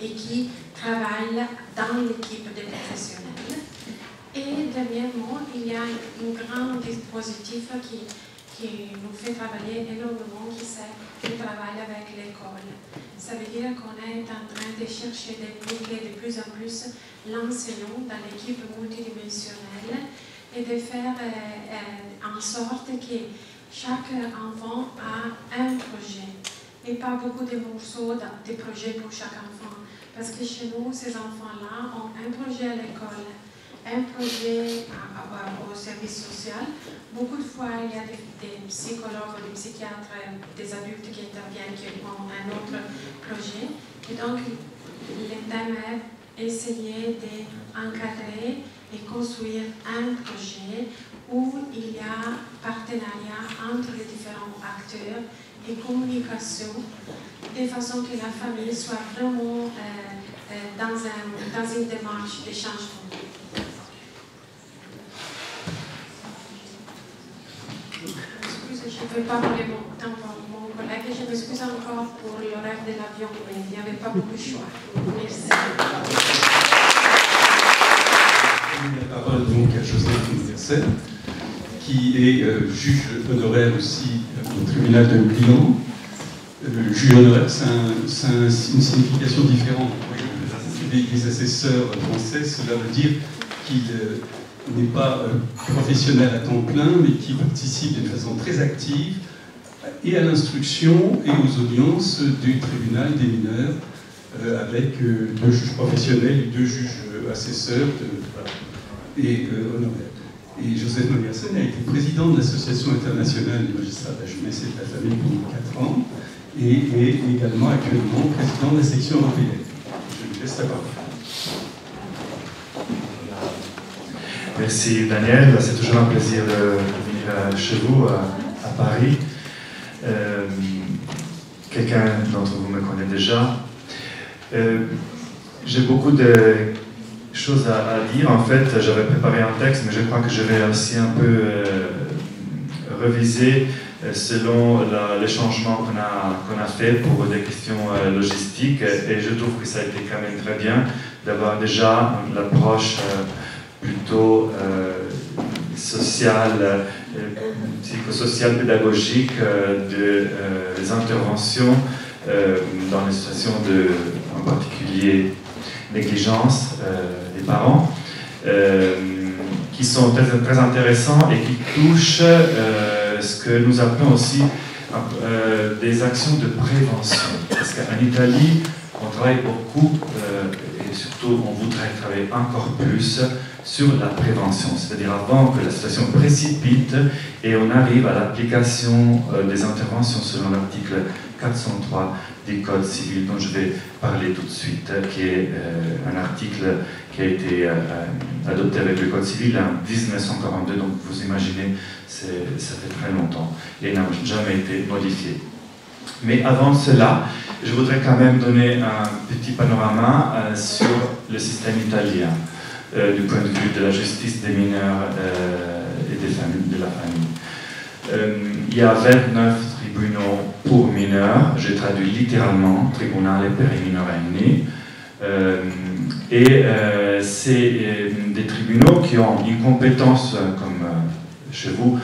et qui travaillent dans l'équipe des professionnels. Et dernièrement, il y a un grand dispositif qui nous fait travailler énormément, qui c'est le travail avec l'école. Ça veut dire qu'on est en train de chercher d'impliquer de plus en plus l'enseignant dans l'équipe multidimensionnelle et de faire en sorte que chaque enfant a un projet et pas beaucoup de morceaux de projets pour chaque enfant. Parce que chez nous, ces enfants-là ont un projet à l'école, un projet au service social. Beaucoup de fois, il y a des psychologues, des psychiatres, des adultes qui interviennent, qui ont un autre projet. Et donc, le thème est essayer d'encadrer et construire un projet où il y a partenariat entre les différents acteurs et communication, de façon que la famille soit vraiment dans une démarche de changement. Je ne veux pas parler tant pour mon collègue et je m'excuse encore pour l'horaire de l'avion, mais il n'y avait pas beaucoup de choix. Merci. La parole donc à Joseph Nielsen, qui est juge honoraire aussi au tribunal de Milan. Juge honoraire, c'est une signification différente. Les assesseurs français, cela veut dire qu'il n'est pas professionnel à temps plein, mais qui participe d'une façon très active et à l'instruction et aux audiences du tribunal des mineurs, avec 2 juges professionnels et 2 juges assesseurs et honoraires. Et Joseph Nielsen a été président de l'Association internationale des magistrats de la jeunesse et de la famille pendant 4 ans et est également actuellement président de la section européenne. Je vous laisse la parole. Merci Daniel, c'est toujours un plaisir de venir chez vous à Paris. Quelqu'un d'entre vous me connaît déjà. J'ai beaucoup de choses à dire. En fait, j'avais préparé un texte, mais je crois que je vais aussi un peu reviser selon les changements qu'on a fait pour des questions logistiques. Et je trouve que ça a été quand même très bien d'avoir déjà l'approche plutôt sociale, psychosociale, pédagogique des interventions dans les situations en particulier négligence des parents, qui sont très intéressants et qui touchent ce que nous appelons aussi des actions de prévention. Parce qu'en Italie, on travaille beaucoup, et surtout on voudrait travailler encore plus sur la prévention, c'est-à-dire avant que la situation précipite et on arrive à l'application des interventions selon l'article 403 du Code civil, dont je vais parler tout de suite, qui est un article qui a été adopté avec le Code civil en 1942, donc vous imaginez, ça fait très longtemps et n'a jamais été modifié. Mais avant cela, je voudrais quand même donner un petit panorama sur le système italien, du point de vue de la justice des mineurs et de la famille. Il y a 29 tribunaux pour mineurs, j'ai traduit littéralement, tribunale per i minorenni, et c'est des tribunaux qui ont une compétence, comme chez vous,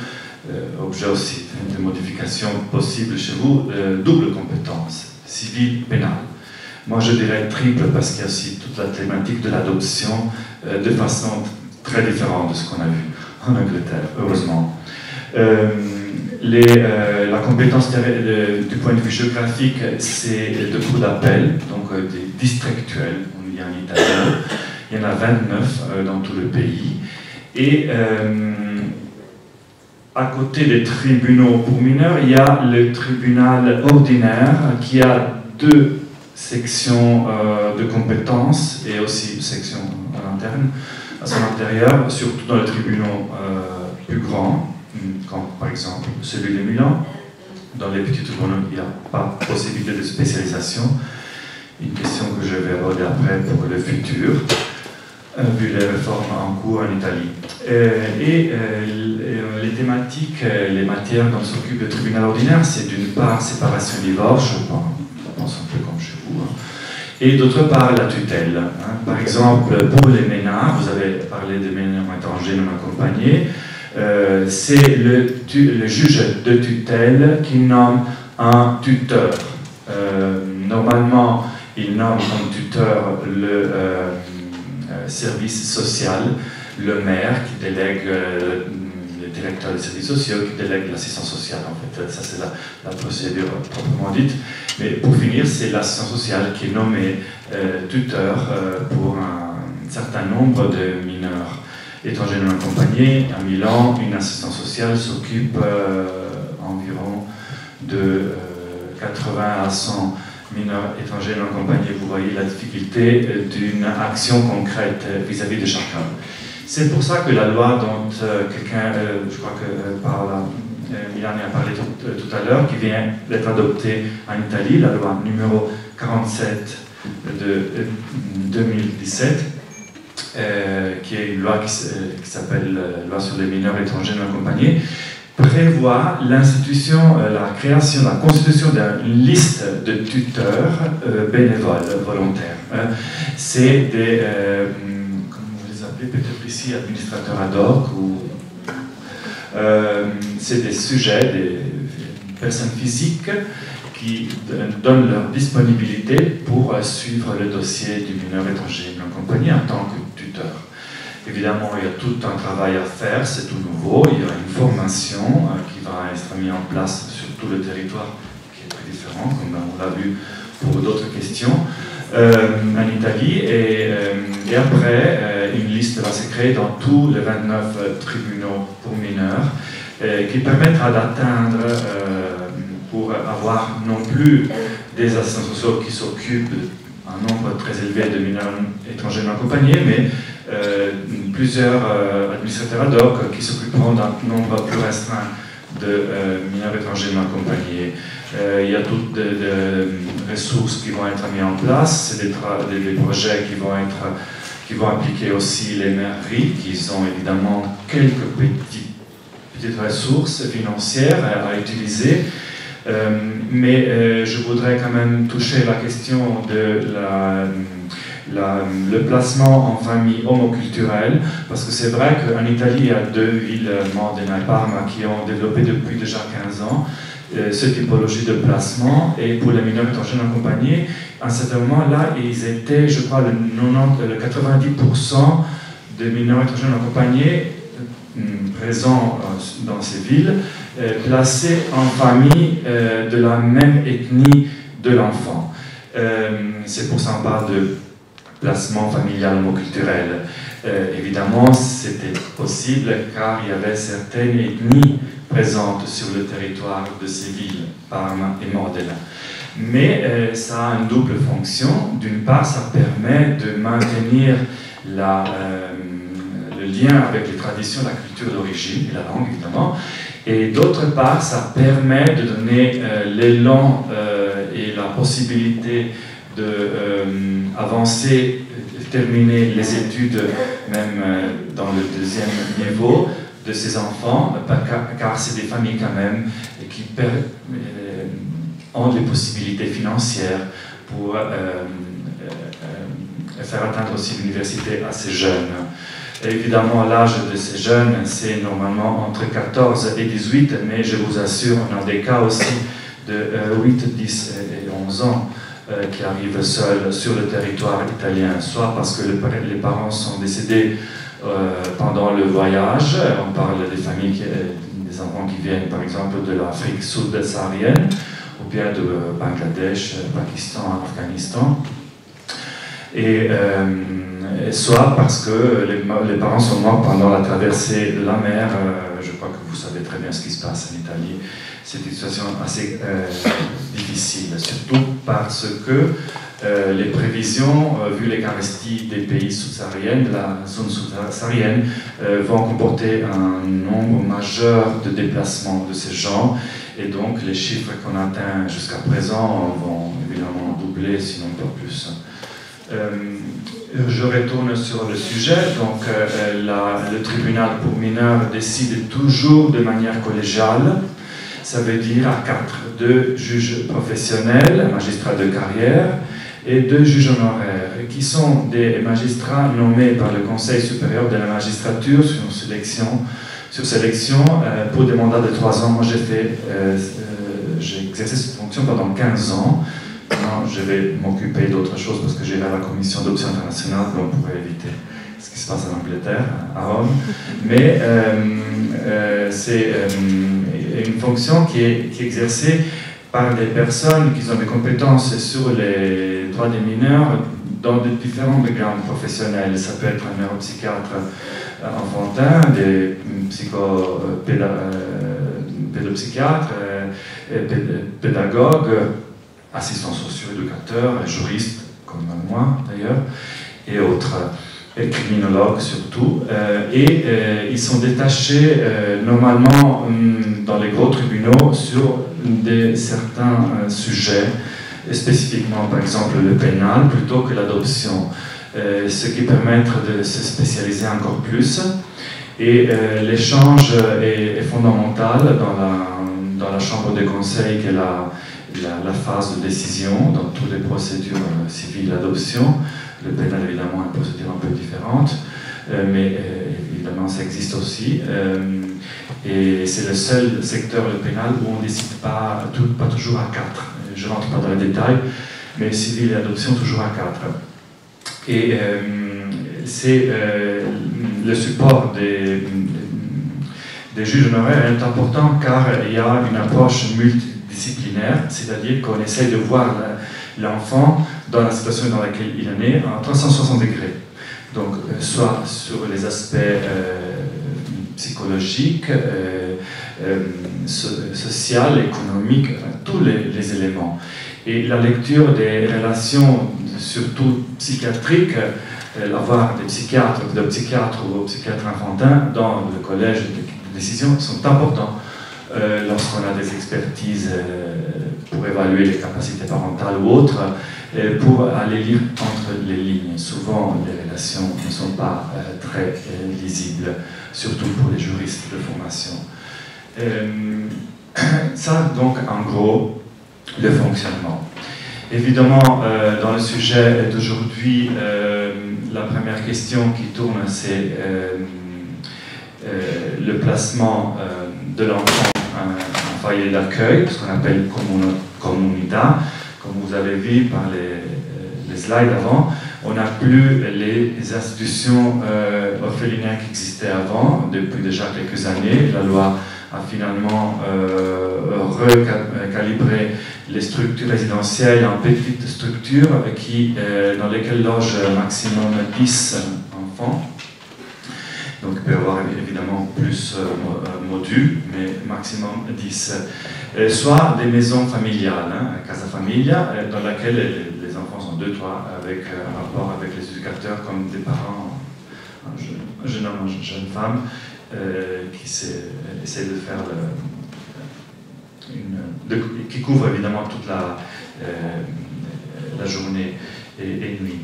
objet aussi de modification possible chez vous, double compétence, civile, pénale. Moi je dirais triple parce qu'il y a aussi toute la thématique de l'adoption de façon très différente de ce qu'on a vu en Angleterre, heureusement. La compétence du point de vue géographique, c'est de cours d'appel, donc des districtuels, on dit en italien. Il y en a 29 dans tout le pays. Et à côté des tribunaux pour mineurs, il y a le tribunal ordinaire qui a 2 section de compétences et aussi section à son intérieur, surtout dans les tribunaux plus grands, comme par exemple celui de Milan. Dans les petits tribunaux, il n'y a pas de possibilité de spécialisation. Une question que je vais aborder après pour le futur, vu les réformes en cours en Italie. Les thématiques, les matières dont s'occupe le tribunal ordinaire, c'est d'une part séparation divorce, je pense un peu comme chez vous, hein, et d'autre part la tutelle. Hein. Par exemple, pour les ménards, vous avez parlé des ménards étrangers non accompagnés, c'est le juge de tutelle qui nomme un tuteur. Normalement, il nomme comme tuteur le service social, le maire qui délègue le directeur des services sociaux, qui délègue l'assistance sociale. En fait, ça c'est la procédure proprement dite. Mais pour finir, c'est l'assistance sociale qui est nommé tuteur pour un certain nombre de mineurs étrangers non accompagnés. À Milan, une assistance sociale s'occupe environ de 80 à 100 mineurs étrangers non accompagnés. Vous voyez la difficulté d'une action concrète vis-à-vis de chacun. C'est pour ça que la loi dont quelqu'un, je crois que Milani a parlé tout à l'heure, qui vient d'être adoptée en Italie, la loi numéro 47 de 2017, qui est une loi qui s'appelle loi sur les mineurs étrangers non accompagnés, prévoit l'institution, la création, la constitution d'une liste de tuteurs bénévoles, volontaires. C'est des, comment vous les appelez peut-être ici, administrateurs ad hoc, ou c'est des sujets, des personnes physiques qui donnent leur disponibilité pour suivre le dossier du mineur étranger non accompagné en tant que tuteur. Évidemment, il y a tout un travail à faire, c'est tout nouveau. Il y a une formation qui va être mise en place sur tout le territoire, qui est très différent, comme on l'a vu pour d'autres questions, en Italie. Et après, une liste va se créer dans tous les 29 tribunaux pour mineurs, qui permettra d'atteindre, pour avoir non plus des assistants sociaux qui s'occupent d'un nombre très élevé de mineurs étrangers non accompagnés, mais plusieurs administrateurs ad hoc qui s'occuperont d'un nombre plus restreint de mineurs étrangers non accompagnés. Il y a toutes des ressources qui vont être mises en place, c'est des projets qui vont impliquer aussi les mairies, qui ont évidemment quelques petites ressources financières à utiliser. Mais je voudrais quand même toucher la question de le placement en famille homoculturelle, parce que c'est vrai qu'en Italie, il y a 2 villes, Modena et Parma, qui ont développé depuis déjà 15 ans cette typologie de placement. Et pour les mineurs étrangers non accompagnés, à un certain moment-là, ils étaient, je crois, le 90% de mineurs étrangers non accompagnés présents dans ces villes, placés en famille de la même ethnie de l'enfant. C'est pour ça qu'on parle de placement familial homoculturel. Évidemment, c'était possible car il y avait certaines ethnies présentes sur le territoire de ces villes, Parma et Modena. Mais ça a une double fonction. D'une part, ça permet de maintenir le lien avec les traditions, la culture d'origine et la langue, évidemment. Et d'autre part, ça permet de donner l'élan et la possibilité d'avancer, terminer les études, même dans le 2e niveau de ces enfants, car c'est des familles quand même qui ont des possibilités financières pour faire atteindre aussi l'université à ces jeunes. Et évidemment, l'âge de ces jeunes, c'est normalement entre 14 et 18, mais je vous assure, on a des cas aussi de 8, 10 et 11 ans qui arrivent seuls sur le territoire italien, soit parce que les parents sont décédés pendant le voyage, on parle des familles, des enfants qui viennent par exemple de l'Afrique sud-saharienne, ou bien de Bangladesh, Pakistan, Afghanistan, et soit parce que les parents sont morts pendant la traversée de la mer. Je crois que vous savez très bien ce qui se passe en Italie. C'est une situation assez difficile, surtout parce que Les prévisions, vu les caractéristiques des pays sous-sahariens, de la zone sous-saharienne, vont comporter un nombre majeur de déplacements de ces gens. Et donc, les chiffres qu'on atteint jusqu'à présent vont évidemment doubler, sinon pas plus. Je retourne sur le sujet. Donc, le tribunal pour mineurs décide toujours de manière collégiale. Ça veut dire à 4, 2 juges professionnels, magistrats de carrière, et 2 juges honoraires, qui sont des magistrats nommés par le Conseil supérieur de la magistrature sur sélection pour des mandats de 3 ans. Moi, j'ai exercé cette fonction pendant 15 ans. Maintenant, je vais m'occuper d'autre chose parce que j'irai à la commission d'option internationale, donc on pourrait éviter ce qui se passe en Angleterre, à Rome. Mais c'est une fonction qui est exercée par des personnes qui ont des compétences sur les droits des mineurs dans de différents backgrounds professionnels. Ça peut être un neuropsychiatre enfantin, des pédopsychiatres, pédagogues, assistants sociaux, éducateurs, juristes, comme moi d'ailleurs, et autres, et criminologues surtout. Ils sont détachés normalement dans les gros tribunaux sur certains sujets, spécifiquement par exemple le pénal plutôt que l'adoption, ce qui permet de se spécialiser encore plus. Et l'échange est fondamental dans la chambre des conseils, qui est la phase de décision dans toutes les procédures civiles d'adoption. Le pénal, évidemment, est une procédure un peu différente, mais évidemment, ça existe aussi. Et c'est le seul secteur, le pénal, où on ne décide pas toujours à 4. Je ne rentre pas dans les détails, mais civil et adoption, toujours à 4. Et c'est le support des juges honoraires est important, car il y a une approche multidisciplinaire, c'est-à-dire qu'on essaie de voir l'enfant dans la situation dans laquelle il est né en 360 degrés. Donc, soit sur les aspects psychologiques, sociaux, économiques, tous les éléments. Et la lecture des relations, surtout psychiatriques, avoir des psychiatres ou psychiatres enfantins dans le collège de décision sont importants lorsqu'on a des expertises pour évaluer les capacités parentales ou autres, pour aller lire entre les lignes. Souvent, les relations ne sont pas très lisibles, surtout pour les juristes de formation. Ça, donc, en gros, le fonctionnement. Évidemment, dans le sujet d'aujourd'hui, la première question qui tourne, c'est le placement de l'enfant en foyer d'accueil, ce qu'on appelle comunità. Comme vous avez vu par les slides avant, on n'a plus les institutions orphelinaires qui existaient avant, depuis déjà quelques années. La loi a finalement recalibré les structures résidentielles en petites structures dans lesquelles logent maximum 10 enfants. Donc il peut y avoir évidemment plus modules, mais maximum 10. Soit des maisons familiales, casa famiglia, dans laquelle les enfants sont 2-3, avec un rapport avec les éducateurs comme des parents, un jeune homme, une jeune femme, qui essaie de faire qui couvre évidemment toute la journée et nuit.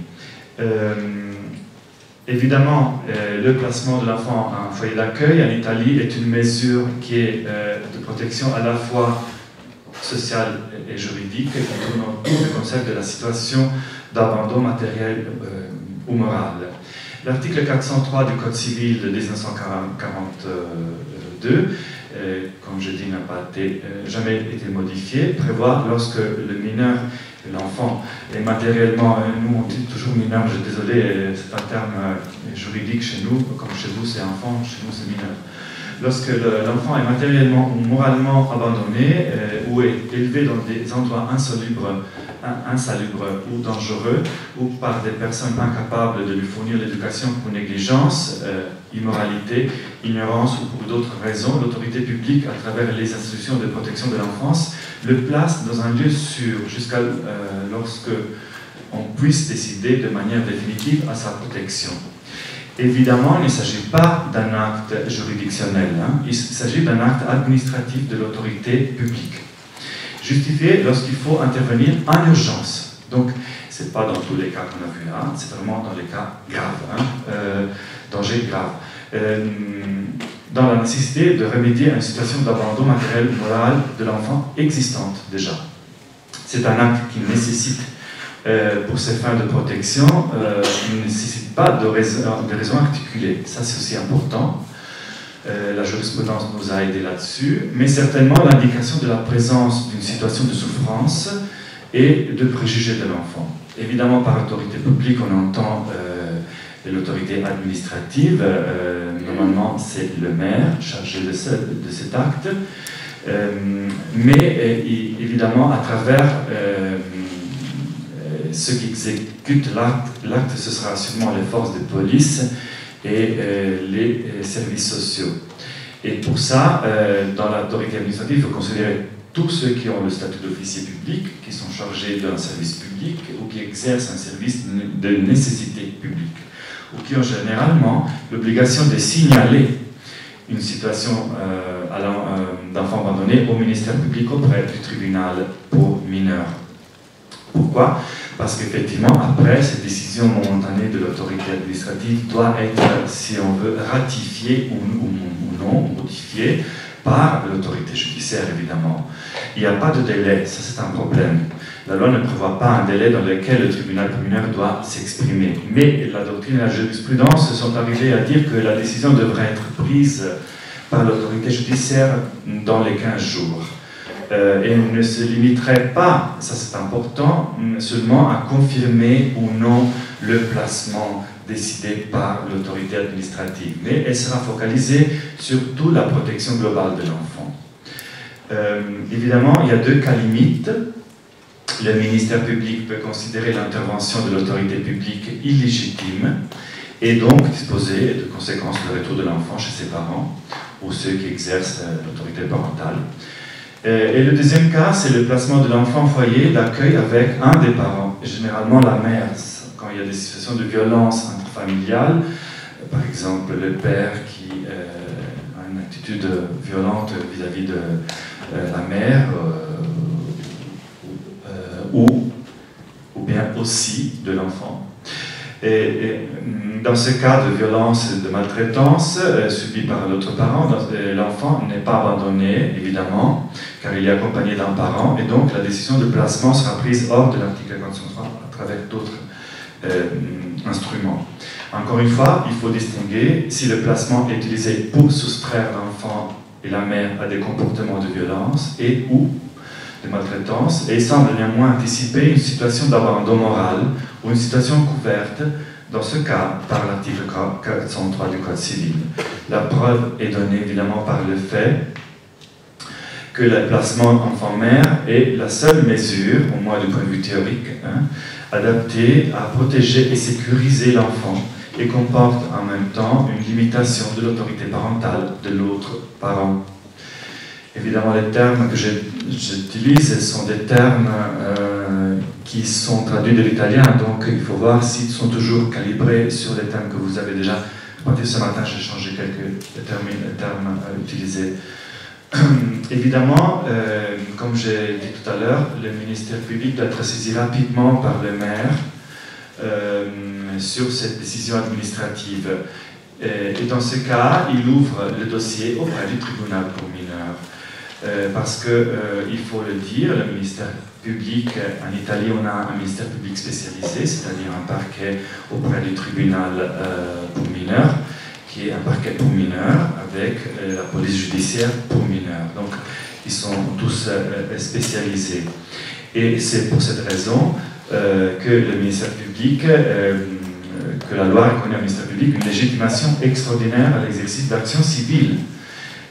Évidemment, le placement de l'enfant en foyer d'accueil en Italie est une mesure qui est de protection à la fois sociale et juridique, qui tourne autour du concept de la situation d'abandon matériel ou moral. L'article 403 du Code civil de 1942, comme je dis, n'a pas jamais été modifié, prévoit lorsque le mineur, l'enfant, est matériellement, nous on dit toujours mineur, je suis désolé, c'est un terme juridique chez nous, comme chez vous c'est enfant, chez nous c'est mineur. Lorsque l'enfant est matériellement ou moralement abandonné ou est élevé dans des endroits insalubres ou dangereux, ou par des personnes incapables de lui fournir l'éducation pour négligence, immoralité, ignorance ou pour d'autres raisons, l'autorité publique, à travers les institutions de protection de l'enfance, le place dans un lieu sûr jusqu'à lorsque on puisse décider de manière définitive à sa protection. Évidemment, il ne s'agit pas d'un acte juridictionnel, hein. Il s'agit d'un acte administratif de l'autorité publique, justifié lorsqu'il faut intervenir en urgence. Donc, ce n'est pas dans tous les cas qu'on a vu là, c'est vraiment dans les cas graves, hein, danger grave. Dans la nécessité de remédier à une situation d'abandon matériel ou moral de l'enfant existante déjà. C'est un acte qui nécessite, pour ces fins de protection, ne nécessite pas de raison articulée. Ça, c'est aussi important. La jurisprudence nous a aidés là-dessus, mais certainement l'indication de la présence d'une situation de souffrance et de préjugés de l'enfant. Évidemment, par autorité publique, on entend l'autorité administrative. Normalement, c'est le maire chargé de cet acte. Mais évidemment, à travers ceux qui exécutent l'acte, ce sera sûrement les forces de police et les services sociaux. Et pour ça, dans l'autorité administrative, il faut considérer tous ceux qui ont le statut d'officier public, qui sont chargés d'un service public ou qui exercent un service de nécessité publique, ou qui ont généralement l'obligation de signaler une situation d'enfant abandonné au ministère public auprès du tribunal pour mineurs. Pourquoi? Parce qu'effectivement, après, cette décision momentanée de l'autorité administrative doit être, si on veut, ratifiée ou non, modifiée par l'autorité judiciaire, évidemment. Il n'y a pas de délai, ça c'est un problème. La loi ne prévoit pas un délai dans lequel le tribunal pour mineurs doit s'exprimer. Mais la doctrine et la jurisprudence sont arrivées à dire que la décision devrait être prise par l'autorité judiciaire dans les 15 jours. Et ne se limiterait pas, ça c'est important, seulement à confirmer ou non le placement décidé par l'autorité administrative. Mais elle sera focalisée sur toute la protection globale de l'enfant. Évidemment, il y a deux cas limites. Le ministère public peut considérer l'intervention de l'autorité publique illégitime et donc disposer de conséquences de retour de l'enfant chez ses parents ou ceux qui exercent l'autorité parentale. Et le deuxième cas, c'est le placement de l'enfant en foyer d'accueil avec un des parents, généralement la mère, quand il y a des situations de violence intrafamiliale, par exemple le père qui a une attitude violente vis-à-vis de la mère, ou bien aussi de l'enfant. Et dans ce cas de violence et de maltraitance subie par l'autre parent, l'enfant n'est pas abandonné, évidemment, car il est accompagné d'un parent, et donc la décision de placement sera prise hors de l'article 403 à travers d'autres instruments. Encore une fois, il faut distinguer si le placement est utilisé pour soustraire l'enfant et la mère à des comportements de violence et ou de maltraitance, et il semble néanmoins anticiper une situation d'abandon moral ou une situation couverte, dans ce cas, par l'article 403 du Code civil. La preuve est donnée évidemment par le fait que le placement enfant-mère est la seule mesure, au moins du point de vue théorique, adaptée à protéger et sécuriser l'enfant et comporte en même temps une limitation de l'autorité parentale de l'autre parent. Évidemment, les termes que j'utilise sont des termes qui sont traduits de l'italien, donc il faut voir s'ils sont toujours calibrés sur les termes que vous avez déjà. À partir de ce matin, j'ai changé quelques termes à utiliser. Évidemment, comme j'ai dit tout à l'heure, le ministère public doit être saisi rapidement par le maire sur cette décision administrative. Et dans ce cas, il ouvre le dossier auprès du tribunal pour mineurs. Parce qu'il faut le dire, le ministère public, en Italie, on a un ministère public spécialisé, c'est-à-dire un parquet auprès du tribunal pour mineurs, qui est un parquet pour mineurs, avec la police judiciaire pour mineurs. Donc, ils sont tous spécialisés. Et c'est pour cette raison que le ministère public, que la loi reconnaît au ministère public une légitimation extraordinaire à l'exercice d'actions civiles,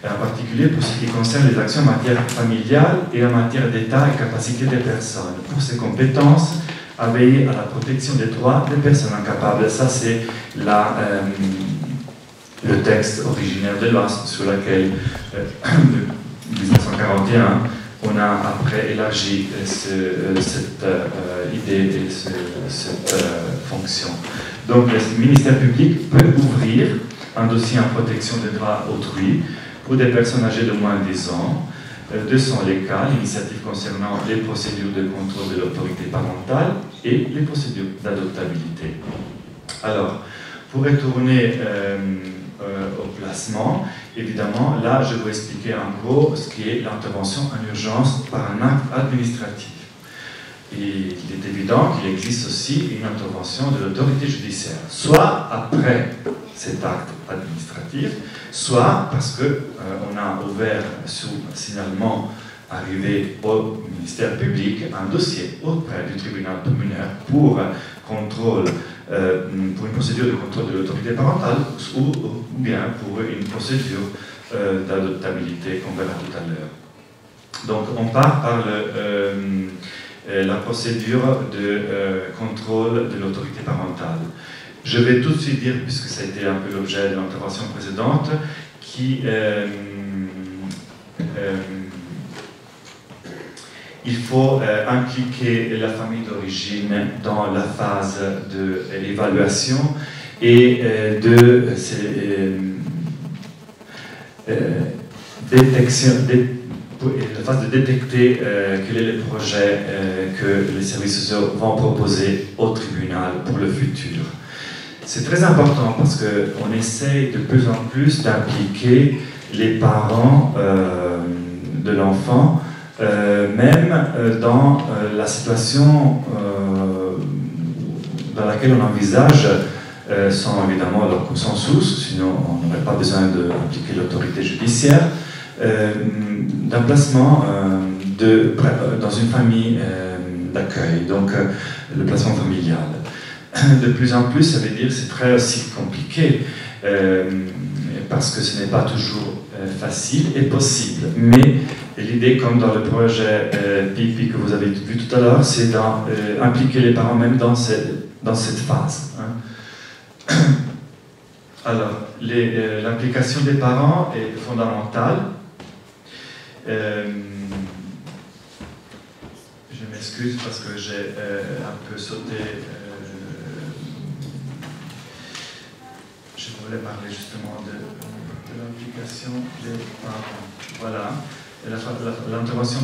en particulier pour ce qui concerne les actions en matière familiale et en matière d'état et capacité des personnes, pour ses compétences à veiller à la protection des droits des personnes incapables. Ça, c'est le texte originaire de loi sur laquelle, 1941, on a après élargi cette idée et cette fonction. Donc le ministère public peut ouvrir un dossier en protection des droits autrui pour des personnes âgées de moins de 10 ans. Deux sont les cas, l'initiative concernant les procédures de contrôle de l'autorité parentale et les procédures d'adoptabilité. Alors, pour retourner au placement, évidemment, là, je vais expliquer en gros ce qui est l'intervention en urgence par un acte administratif. Et il est évident qu'il existe aussi une intervention de l'autorité judiciaire, soit après cet acte administratif, soit parce qu'on a ouvert sous signalement arrivé au ministère public un dossier auprès du tribunal de mineurs pour contrôle, pour une procédure de contrôle de l'autorité parentale ou bien pour une procédure d'adoptabilité qu'on verra tout à l'heure. Donc on part par la procédure de contrôle de l'autorité parentale. Je vais tout de suite dire, puisque ça a été un peu l'objet de l'intervention précédente, il faut impliquer la famille d'origine dans la phase de l'évaluation et de détection, la phase de détecter quel est le projet que les services sociaux vont proposer au tribunal pour le futur. C'est très important parce qu'on essaye de plus en plus d'impliquer les parents de l'enfant, même dans la situation dans laquelle on envisage, sans évidemment leur consensus, sinon on n'aurait pas besoin d'impliquer l'autorité judiciaire, d'un placement dans une famille d'accueil, donc le placement familial. De plus en plus, ça veut dire que c'est très aussi compliqué, parce que ce n'est pas toujours facile et possible. Mais l'idée, comme dans le projet PIPI que vous avez vu tout à l'heure, c'est d'impliquer les parents même dans cette phase. Hein. Alors, l'implication des parents est fondamentale. Je m'excuse parce que j'ai un peu sauté. Je voulais parler justement de l'implication des parents. Voilà, l'intervention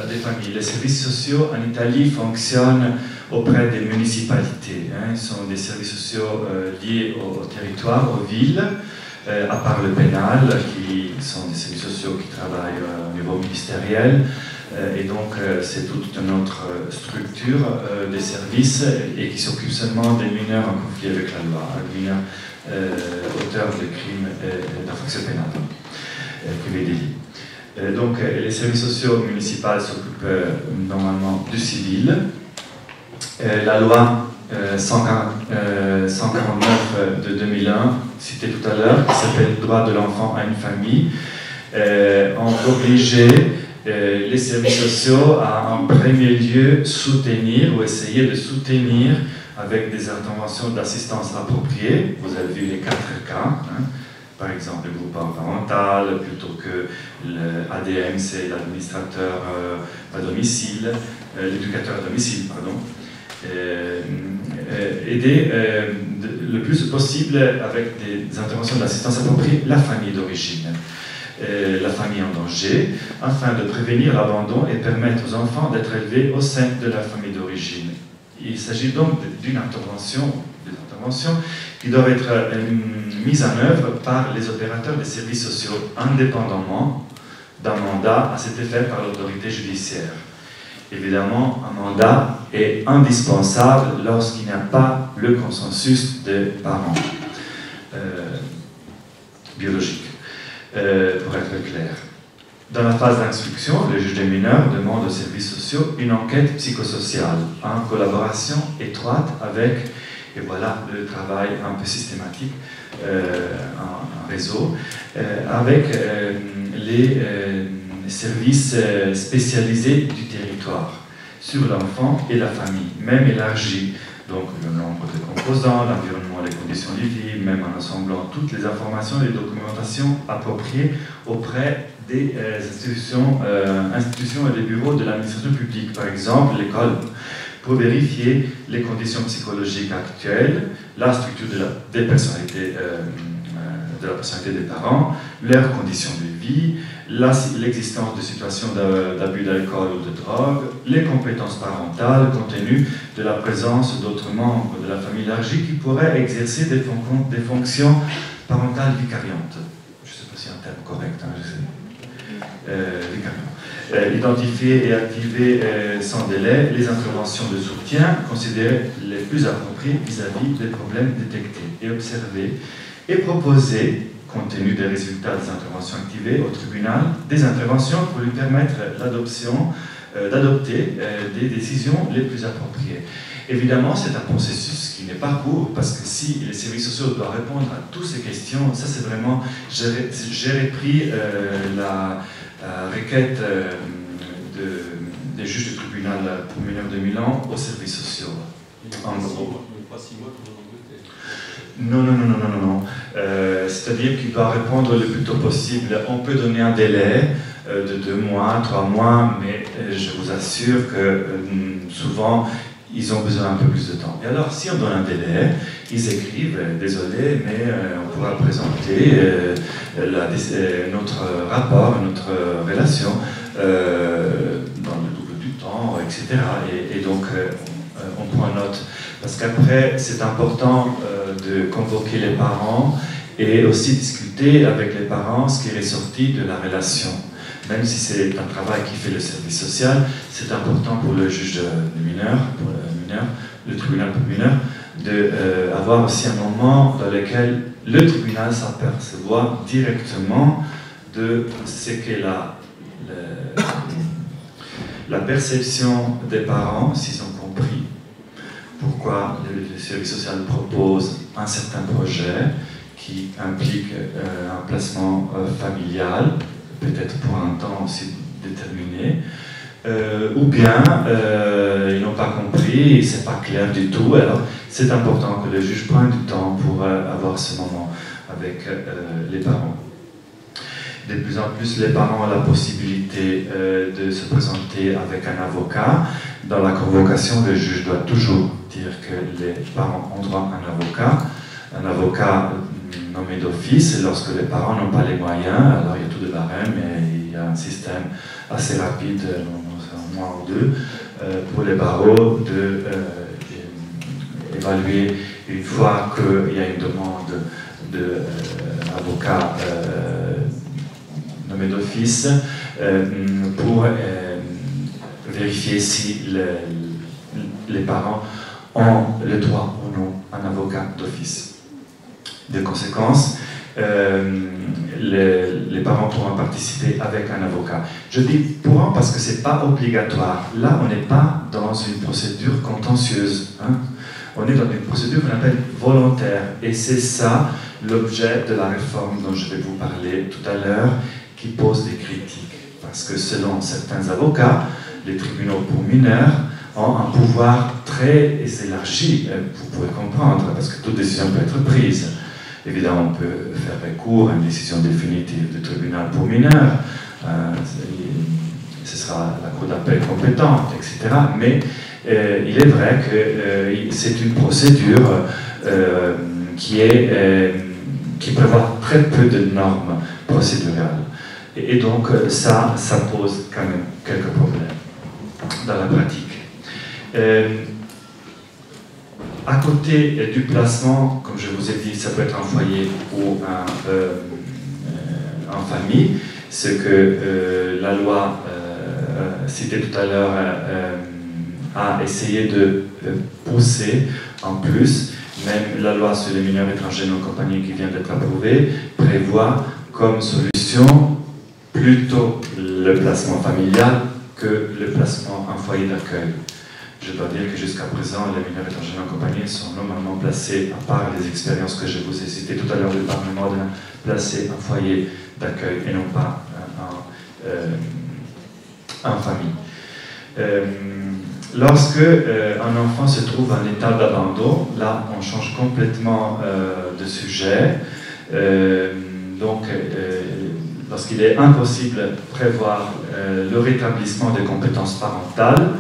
des familles. Les services sociaux en Italie fonctionnent auprès des municipalités. Hein. Ce sont des services sociaux liés au territoire, aux villes, à part le pénal, qui sont des services sociaux qui travaillent au niveau ministériel. Et donc, c'est toute une autre structure des services et qui s'occupe seulement des mineurs en conflit avec la loi, des mineurs auteurs de crimes d'infraction pénale, privés délits. Donc, les services sociaux municipaux s'occupent normalement du civil. La loi 149 de 2001, citée tout à l'heure, qui s'appelle « Droit de l'enfant à une famille », ont obligé les services sociaux à en premier lieu soutenir ou essayer de soutenir avec des interventions d'assistance appropriée. Vous avez vu les 4 cas, hein. Par exemple le groupe parental, plutôt que l'ADM, c'est l'administrateur à domicile, l'éducateur à domicile, pardon. Aider le plus possible avec des interventions d'assistance appropriée la famille d'origine. La famille en danger, afin de prévenir l'abandon et permettre aux enfants d'être élevés au sein de la famille d'origine. Il s'agit donc d'une intervention, qui doivent être mises en œuvre par les opérateurs des services sociaux, indépendamment d'un mandat à cet effet par l'autorité judiciaire. Évidemment, un mandat est indispensable lorsqu'il n'y a pas le consensus des parents biologiques. Pour être clair. Dans la phase d'instruction, le juge des mineurs demande aux services sociaux une enquête psychosociale en collaboration étroite avec, et voilà le travail un peu systématique en réseau, avec les services spécialisés du territoire sur l'enfant et la famille, même élargi. Donc le nombre de composants, l'environnement, les conditions de vie, même en assemblant toutes les informations et les documentations appropriées auprès des institutions et des bureaux de l'administration publique, par exemple l'école, pour vérifier les conditions psychologiques actuelles, la structure de la personnalité des parents, leurs conditions de vie, l'existence de situations d'abus d'alcool ou de drogue, les compétences parentales compte tenu de la présence d'autres membres de la famille élargie qui pourraient exercer des fonctions parentales vicariantes. Je ne sais pas si c'est un terme correct, hein, je sais. Vicariant. Identifier et activer sans délai les interventions de soutien considérées les plus appropriées vis-à-vis des problèmes détectés et observés et proposer, compte tenu des résultats des interventions activées au tribunal, des interventions pour lui permettre d'adopter des décisions les plus appropriées. Évidemment, c'est un processus qui n'est pas court, parce que si les services sociaux doivent répondre à toutes ces questions, ça c'est vraiment... J'ai repris la requête des juges du tribunal pour mineurs de Milan aux services sociaux. En gros. Non. C'est-à-dire qu'il doit répondre le plus tôt possible. On peut donner un délai de 2 mois, 3 mois, mais je vous assure que souvent, ils ont besoin un peu plus de temps. Et alors, si on donne un délai, ils écrivent « Désolé, mais on pourra présenter notre rapport, notre relation dans le double du temps, etc. » Et donc, on prend note. Parce qu'après, c'est important de convoquer les parents et aussi discuter avec les parents ce qui est ressorti de la relation. Même si c'est un travail qui fait le service social, c'est important pour le juge de mineur, le tribunal pour mineurs, d'avoir aussi un moment dans lequel le tribunal s'aperçoit directement de ce qu'est la perception des parents, s'ils ont compris pourquoi le service social propose un certain projet qui implique un placement familial, peut-être pour un temps aussi déterminé, ou bien ils n'ont pas compris, c'est pas clair du tout. Alors c'est important que le juge prenne du temps pour avoir ce moment avec les parents. De plus en plus, les parents ont la possibilité de se présenter avec un avocat. Dans la convocation, le juge doit toujours dire que les parents ont droit à un avocat nommé d'office. Et lorsque les parents n'ont pas les moyens, alors il y a tout de barème et il y a un système assez rapide, un mois ou 2, pour les barreaux d'évaluer une fois qu'il y a une demande d'avocat nommé d'office pour vérifier si les parents ont le droit ou non à un avocat d'office. De conséquence, les parents pourront participer avec un avocat. Je dis pourront parce que ce n'est pas obligatoire. Là, on n'est pas dans une procédure contentieuse. Hein. On est dans une procédure qu'on appelle volontaire. Et c'est ça l'objet de la réforme dont je vais vous parler tout à l'heure, qui pose des critiques. Parce que selon certains avocats, les tribunaux pour mineurs ont un pouvoir très élargi, vous pouvez comprendre, parce que toute décision peut être prise. Évidemment, on peut faire recours à une décision définitive du tribunal pour mineurs, ce sera la cour d'appel compétente, etc. Mais il est vrai que c'est une procédure qui prévoit très peu de normes procédurales. Et donc, ça pose quand même quelques problèmes dans la pratique. À côté du placement, comme je vous ai dit, ça peut être un foyer ou en famille, ce que la loi citée tout à l'heure a essayé de pousser en plus. Même la loi sur les mineurs étrangers non accompagnés qui vient d'être approuvée prévoit comme solution plutôt le placement familial que le placement en foyer d'accueil. Je dois dire que jusqu'à présent, les mineurs étrangers non accompagnés sont normalement placés, à part les expériences que je vous ai citées tout à l'heure du Parlement, placés en foyer d'accueil et non pas en famille. Lorsque un enfant se trouve en état d'abandon, là on change complètement de sujet. Donc lorsqu'il est impossible de prévoir le rétablissement des compétences parentales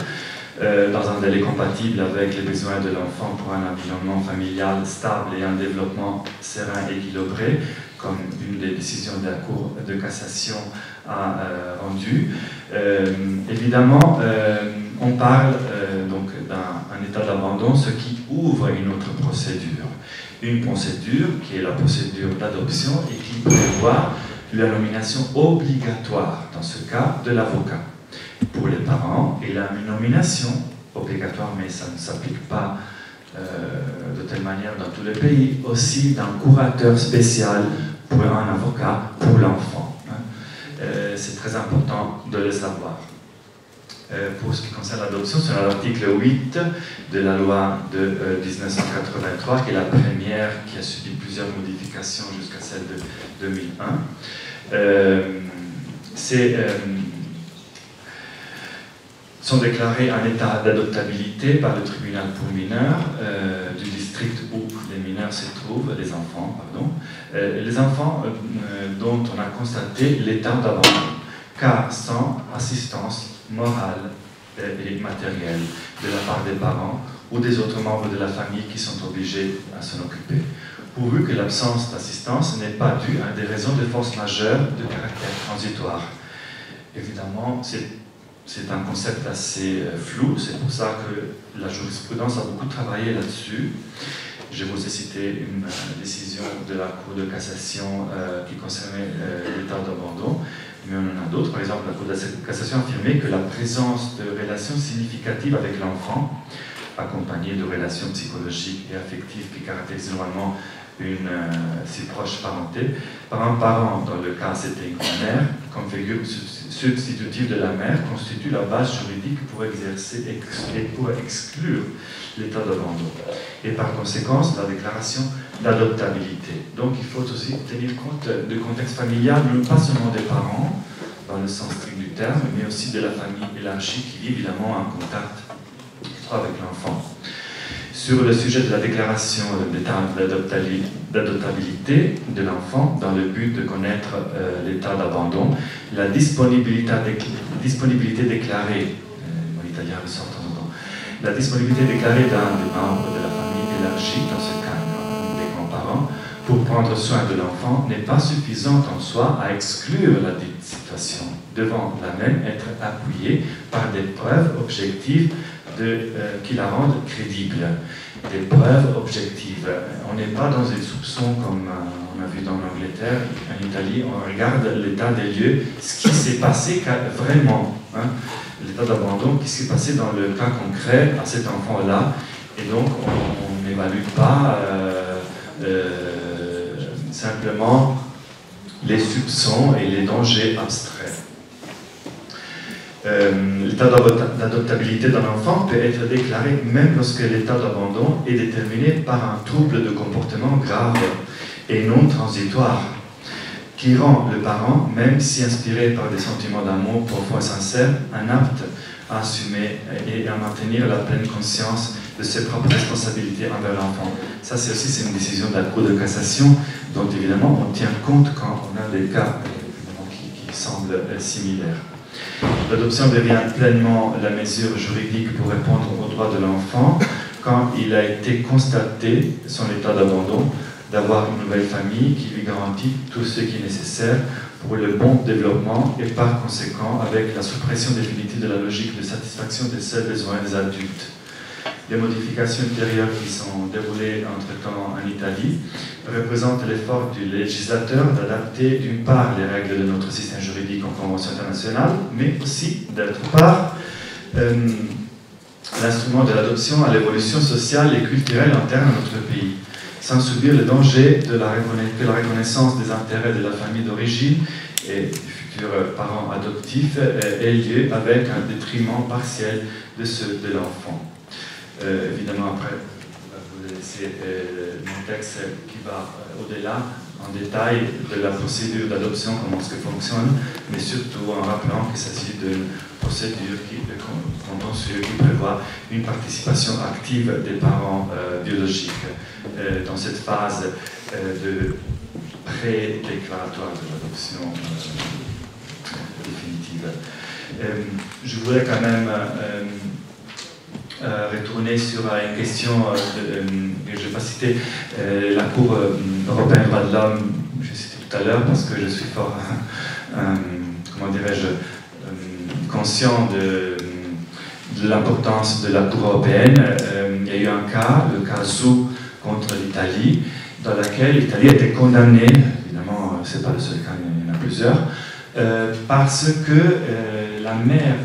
dans un délai compatible avec les besoins de l'enfant pour un environnement familial stable et un développement serein et équilibré, comme une des décisions de la Cour de cassation a rendu. Évidemment, on parle donc d'un état d'abandon, ce qui ouvre une autre procédure. Une procédure qui est la procédure d'adoption et qui prévoit la nomination obligatoire, dans ce cas, de l'avocat pour les parents, et la nomination obligatoire, mais ça ne s'applique pas de telle manière dans tous les pays, aussi d'un curateur spécial pour un avocat pour l'enfant. C'est très important de le savoir. Pour ce qui concerne l'adoption, c'est l'article 8 de la loi de 1983, qui est la première qui a subi plusieurs modifications jusqu'à celle de 2001. Sont déclarés un état d'adoptabilité par le tribunal pour mineurs du district où les mineurs se trouvent, les enfants, pardon, les enfants dont on a constaté l'état d'abandon, car sans assistance morale et matérielle de la part des parents ou des autres membres de la famille qui sont obligés à s'en occuper, pourvu que l'absence d'assistance n'est pas due à des raisons de force majeure de caractère transitoire. Évidemment, c'est un concept assez flou, c'est pour ça que la jurisprudence a beaucoup travaillé là-dessus. Je vous ai cité une décision de la Cour de cassation qui concernait l'état d'abandon, mais on en a d'autres. Par exemple, la Cour de cassation a affirmé que la présence de relations significatives avec l'enfant, accompagnées de relations psychologiques et affectives qui caractérisent normalement une si proche parenté, par un parent, dans le cas c'était une grand-mère, comme figure substitutive de la mère, constitue la base juridique pour exercer et pour exclure l'état d'abandon. Et par conséquent, la déclaration d'adoptabilité. Donc il faut aussi tenir compte du contexte familial, non pas seulement des parents, dans le sens strict du terme, mais aussi de la famille élargie qui vit évidemment en contact étroit avec l'enfant. Sur le sujet de la déclaration d'état d'adoptabilité de l'enfant, dans le but de connaître l'état d'abandon, la disponibilité déclarée, mon italien ressort de temps en temps, la disponibilité déclarée d'un des membres de la famille élargie, dans ce cas des grands-parents, pour prendre soin de l'enfant n'est pas suffisante en soi à exclure la dite situation, devant la même être appuyée par des preuves objectives qui la rendent crédible. Des preuves objectives. On n'est pas dans des soupçons comme on a vu dans l'Angleterre, en Italie, on regarde l'état des lieux, ce qui s'est passé vraiment, l'état d'abandon, qui s'est passé dans le cas concret à cet enfant-là, et donc on n'évalue pas simplement les soupçons et les dangers abstraits. L'état d'adoptabilité d'un enfant peut être déclaré même lorsque l'état d'abandon est déterminé par un trouble de comportement grave et non transitoire, qui rend le parent, même si inspiré par des sentiments d'amour profonds et sincères, inapte à assumer et à maintenir la pleine conscience de ses propres responsabilités envers l'enfant. Ça, c'est une décision de la Cour de cassation dont évidemment on tient compte quand on a des cas qui semblent similaires. L'adoption devient pleinement la mesure juridique pour répondre aux droits de l'enfant quand il a été constaté son état d'abandon, d'avoir une nouvelle famille qui lui garantit tout ce qui est nécessaire pour le bon développement et par conséquent avec la suppression définitive de la logique de satisfaction des seuls besoins des adultes. Les modifications ultérieures qui sont déroulées entre-temps en Italie représentent l'effort du législateur d'adapter d'une part les règles de notre système juridique en convention internationale, mais aussi d'autre part l'instrument de l'adoption à l'évolution sociale et culturelle interne à notre pays, sans subir le danger que la reconnaissance des intérêts de la famille d'origine et du futur parent adoptif ait lieu avec un détriment partiel de ceux de l'enfant. Évidemment, après, vous laissez mon texte qui va au-delà, en détail, de la procédure d'adoption, comment est-ce que fonctionne, mais surtout en rappelant qu'il s'agit d'une procédure contentieuse qui prévoit une participation active des parents biologiques dans cette phase de pré-déclaratoire de l'adoption. l'adoption définitive. Je voulais quand même retourner sur une question que je n'ai pas citée, la Cour européenne des droits de l'homme, je cité tout à l'heure parce que je suis fort, comment dirais-je, conscient de l'importance de la Cour européenne. Il y a eu un cas, le cas Zou contre l'Italie, dans lequel l'Italie a été condamnée, évidemment ce n'est pas le seul cas, il y en a plusieurs, parce que la mère,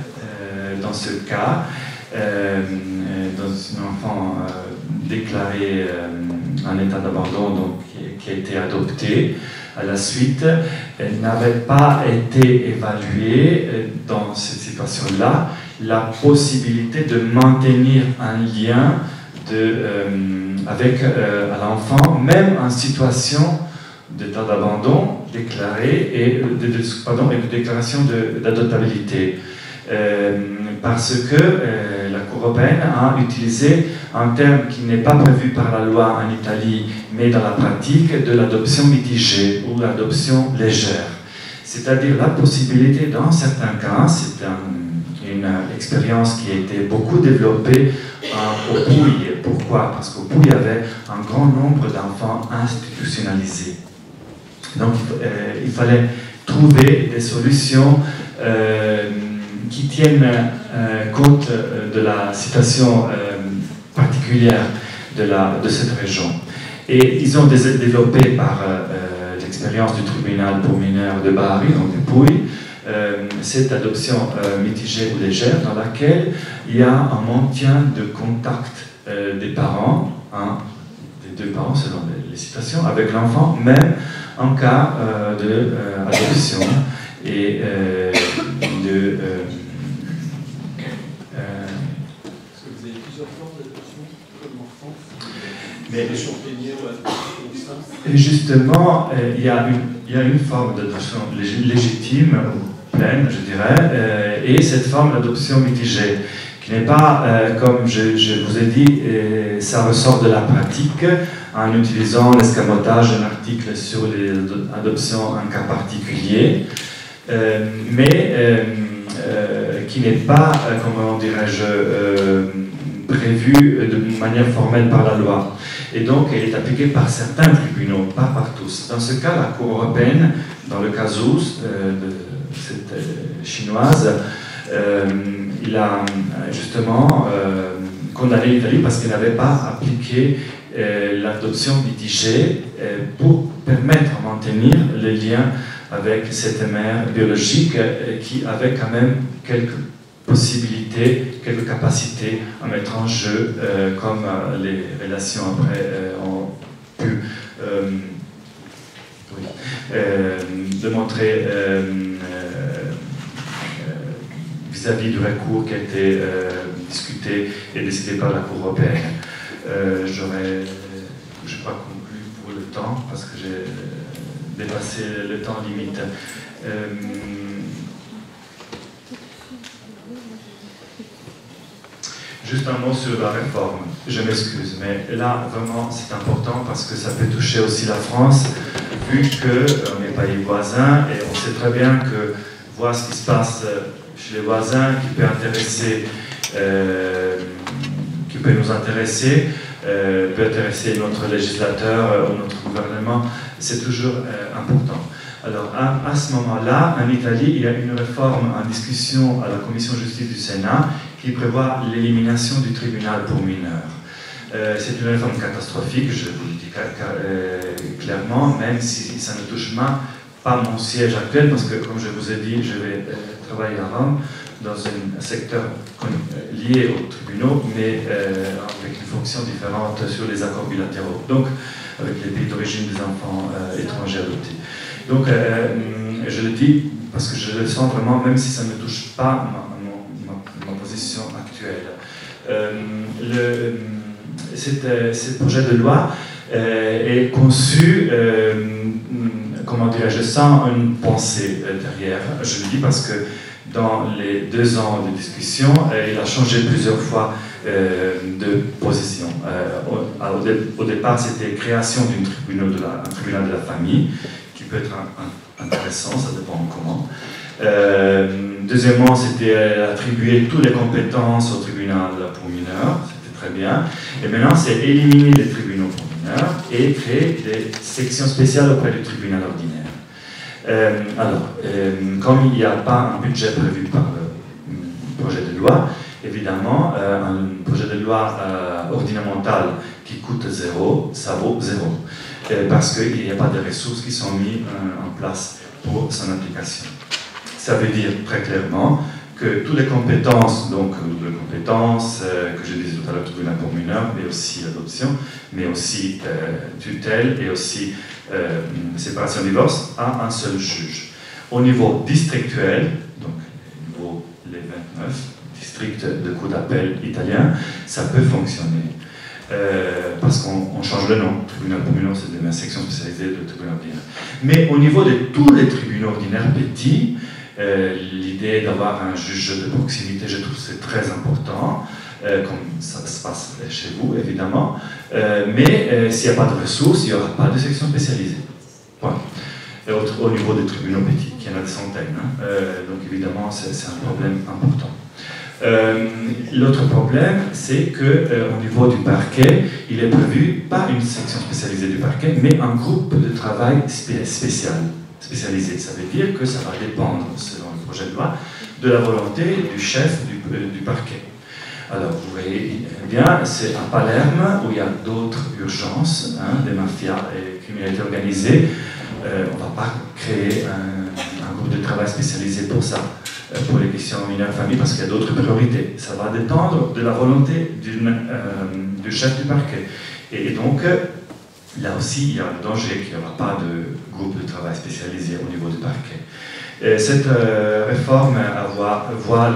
dans ce cas, dans un enfant déclaré en état d'abandon, donc qui a été adopté à la suite, n'avait pas été évaluée dans cette situation-là la possibilité de maintenir un lien avec l'enfant, même en situation d'état d'abandon déclaré et de déclaration d'adoptabilité. Parce que la Cour européenne a utilisé un terme qui n'est pas prévu par la loi en Italie, mais dans la pratique, de l'adoption mitigée ou l'adoption légère. C'est-à-dire la possibilité, dans certains cas, c'est une expérience qui a été beaucoup développée au Pouille. Pourquoi? Parce qu'au Pouille, il y avait un grand nombre d'enfants institutionnalisés. Donc il fallait trouver des solutions qui tiennent compte de la situation particulière de cette région. Et ils ont développé par l'expérience du tribunal pour mineurs de Bari, donc du Pouille, cette adoption mitigée ou légère dans laquelle il y a un maintien de contact des parents, des deux parents selon les situations, avec l'enfant, même en cas d'adoption et de... Est-ce que vous avez plusieurs formes d'adoption comme en France? Mais ou justement, il y a une forme d'adoption légitime, pleine, je dirais, et cette forme d'adoption mitigée, qui n'est pas, comme je vous ai dit, ça ressort de la pratique, en utilisant l'escamotage d'un article sur les adoptions en cas particulier, mais qui n'est pas, comment dirais-je, prévu de manière formelle par la loi. Et donc, elle est appliquée par certains tribunaux, pas par tous. Dans ce cas, la Cour européenne, dans le cas Zou, de cette chinoise, il a justement condamné l'Italie parce qu'elle n'avait pas appliqué l'adoption mitigée pour permettre de maintenir les liens avec cette mère biologique qui avait quand même quelques possibilités, quelques capacités à mettre en jeu, comme les relations après ont pu démontrer vis-à-vis du recours qui a été discuté et décidé par la Cour européenne. J'aurais, je crois, conclu pour le temps, parce que j'ai dépassé le temps limite. Juste un mot sur la réforme. Je m'excuse, mais là, vraiment, c'est important parce que ça peut toucher aussi la France, vu qu'on est pays voisin et on sait très bien que voir ce qui se passe chez les voisins, qui peut nous intéresser, peut intéresser notre législateur ou notre gouvernement, c'est toujours important. Alors, à ce moment-là, en Italie, il y a une réforme en discussion à la Commission de justice du Sénat qui prévoit l'élimination du tribunal pour mineurs. C'est une réforme catastrophique, je vous le dis clairement, même si ça ne touche pas mon siège actuel, parce que, comme je vous ai dit, je vais travailler à Rome, dans un secteur lié aux tribunaux, mais avec une fonction différente sur les accords bilatéraux, donc avec les pays d'origine des enfants étrangers adoptés. Donc, je le dis parce que je le sens vraiment, même si ça ne touche pas ma position actuelle. Ce projet de loi est conçu, comment dirais-je, sans une pensée derrière. Je le dis parce que dans les 2 ans de discussion, il a changé plusieurs fois de position. Au départ, c'était création d'un tribunal de la famille, qui peut être intéressant, ça dépend comment. Deuxièmement, c'était attribuer toutes les compétences au tribunal pour mineurs, c'était très bien. Et maintenant, c'est éliminer les tribunaux pour mineurs et créer des sections spéciales auprès du tribunal ordinaire. Comme il n'y a pas un budget prévu par le projet de loi, évidemment, un projet de loi ordinamentale qui coûte 0, ça vaut 0. Parce qu'il n'y a pas de ressources qui sont mises en place pour son application. Ça veut dire très clairement que toutes les compétences, donc double compétence, que je disais tout à l'heure, tribunal pour mineurs, mais aussi adoption, mais aussi tutelle et aussi séparation divorce, à un seul juge. Au niveau districtuel, donc au niveau les 29 districts de cour d'appel italien, ça peut fonctionner. Parce qu'on change le nom. Tribunal pour mineurs, c'est une section spécialisée de tribunal ordinaire. Mais au niveau de tous les tribunaux ordinaires petits, l'idée d'avoir un juge de proximité, je trouve que c'est très important, comme ça se passe chez vous, évidemment. Mais s'il n'y a pas de ressources, il n'y aura pas de section spécialisée. Point. Et au niveau des tribunaux petits, qui y en a des centaines. Donc évidemment, c'est un problème important. L'autre problème, c'est qu'au niveau du parquet, il est prévu pas une section spécialisée du parquet, mais un groupe de travail spécialisé. Ça veut dire que ça va dépendre, selon le projet de loi, de la volonté du chef du parquet. Alors, vous voyez bien, c'est à Palerme, où il y a d'autres urgences, des mafias et criminalité organisée. On ne va pas créer un groupe de travail spécialisé pour ça. Pour les questions mineures famille, parce qu'il y a d'autres priorités. Ça va dépendre de la volonté du chef du parquet. Et donc, là aussi, il y a le danger qu'il n'y aura pas de groupe de travail spécialisé au niveau du parquet. Et cette réforme voit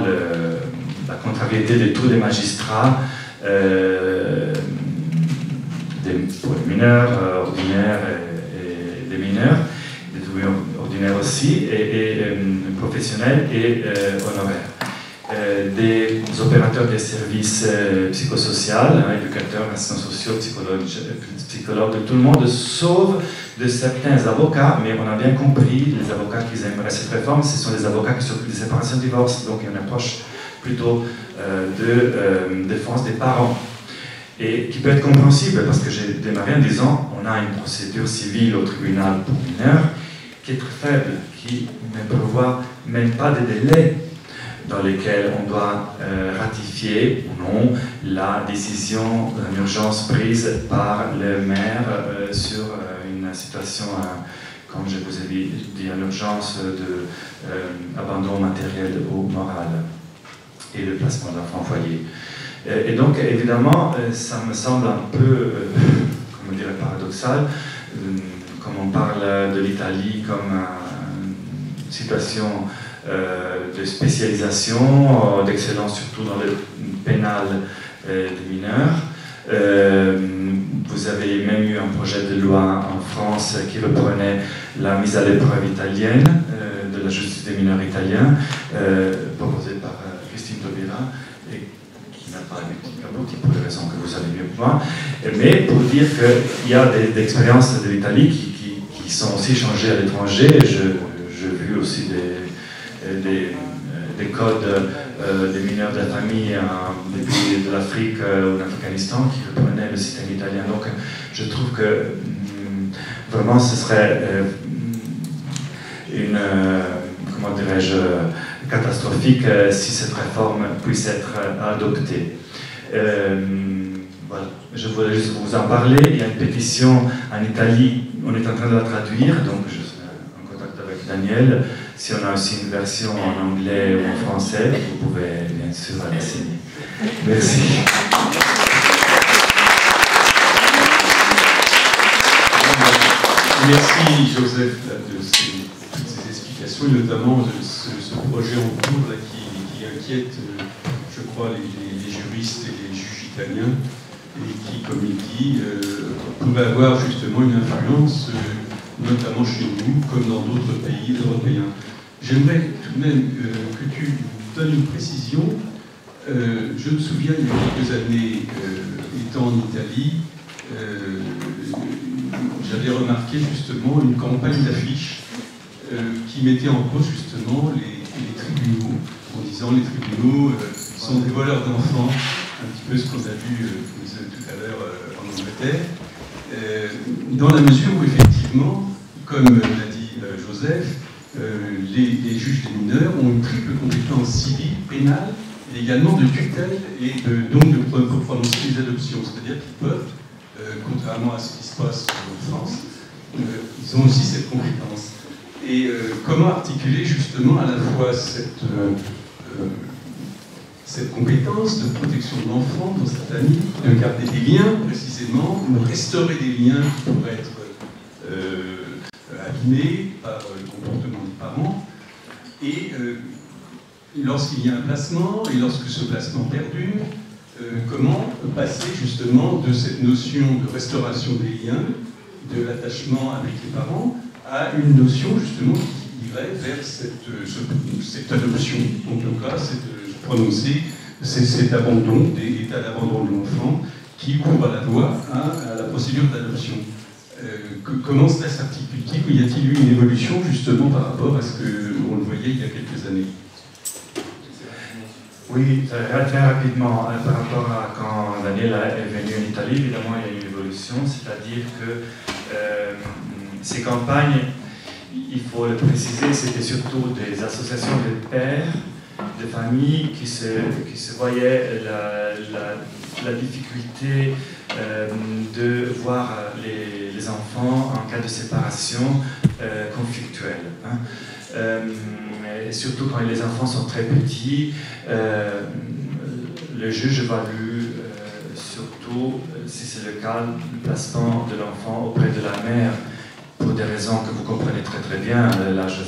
la contrariété de tous les magistrats pour les mineurs ordinaires et les mineurs, des tribunaux ordinaires aussi, et professionnels et honoraires. Des opérateurs des services psychosociaux, éducateurs, assistants sociaux, psychologues, tout le monde, sauf de certains avocats, mais on a bien compris, les avocats qui aimeraient cette réforme, ce sont les avocats qui s'occupent des séparations de divorce, donc il y a une approche plutôt de défense des parents. Et qui peut être compréhensible, parce que j'ai démarré en disant on a une procédure civile au tribunal pour mineurs qui est très faible, qui ne prévoit même pas de délai dans lesquels on doit ratifier ou non la décision en urgence prise par le maire sur une situation, comme je vous ai dit, en urgence d'abandon matériel ou moral et le placement d'enfants au foyer. Et donc, évidemment, ça me semble un peu, comment dire, paradoxal, comme on parle de l'Italie comme une situation de spécialisation, d'excellence surtout dans le pénal des mineurs. Vous avez même eu un projet de loi en France qui reprenait la mise à l'épreuve italienne de la justice des mineurs italiens, proposée par Christine Taubira, et qui n'a pas abouti pour les raisons que vous savez mieux que moi. Mais pour dire qu'il y a des expériences de l'Italie qui sont aussi changées à l'étranger. J'ai vu aussi des codes des mineurs de la famille des pays de l'Afrique ou de l'Afghanistan qui reprenaient le système italien. Donc je trouve que vraiment ce serait une, comment dirais-je, catastrophique si cette réforme puisse être adoptée. Voilà. Je voulais juste vous en parler. Il y a une pétition en Italie, on est en train de la traduire, donc je serai en contact avec Daniel. Si on a aussi une version en anglais ou en français, vous pouvez bien sûr la signer. Merci. Merci Joseph de toutes ces explications, et notamment de ce projet en cours là, qui inquiète, je crois, les juristes et les juges italiens, et qui, comme il dit, peuvent avoir justement une influence, notamment chez nous, comme dans d'autres pays européens. J'aimerais tout de même que tu donnes une précision. Je me souviens, il y a quelques années, étant en Italie, j'avais remarqué justement une campagne d'affiches qui mettait en cause justement les tribunaux, en disant les tribunaux sont des voleurs d'enfants, un petit peu ce qu'on a vu tout à l'heure en Angleterre, dans la mesure où effectivement, comme l'a dit Joseph, les juges des mineurs ont une triple compétence civile, pénale, et également de tutelle et donc de prononcer les adoptions. C'est-à-dire qu'ils peuvent, contrairement à ce qui se passe en France, ils ont aussi cette compétence. Et comment articuler justement à la fois cette compétence de protection de l'enfant dans sa famille, de garder des liens précisément, de restaurer des liens qui pourraient être abîmés par le comportement des parents, et lorsqu'il y a un placement, et lorsque ce placement perdure, comment passer justement de cette notion de restauration des liens, de l'attachement avec les parents, à une notion justement qui irait vers cette adoption, en tout cas, prononcer cet abandon, l'état d'abandon de l'enfant qui ouvre la voie à la procédure d'adoption. Comment cela s'articule-t-il? Y a-t-il eu une évolution justement par rapport à ce qu'on le voyait il y a quelques années? Oui, très rapidement, par rapport à quand Daniela est venue en Italie, évidemment il y a eu une évolution, c'est-à-dire que ces campagnes, il faut le préciser, c'était surtout des associations de pères, de familles qui se voyaient la difficulté de voir les enfants en cas de séparation conflictuelle. Et surtout quand les enfants sont très petits, le juge évalue surtout, si c'est le cas, le placement de l'enfant auprès de la mère, pour des raisons que vous comprenez très très bien, l'âge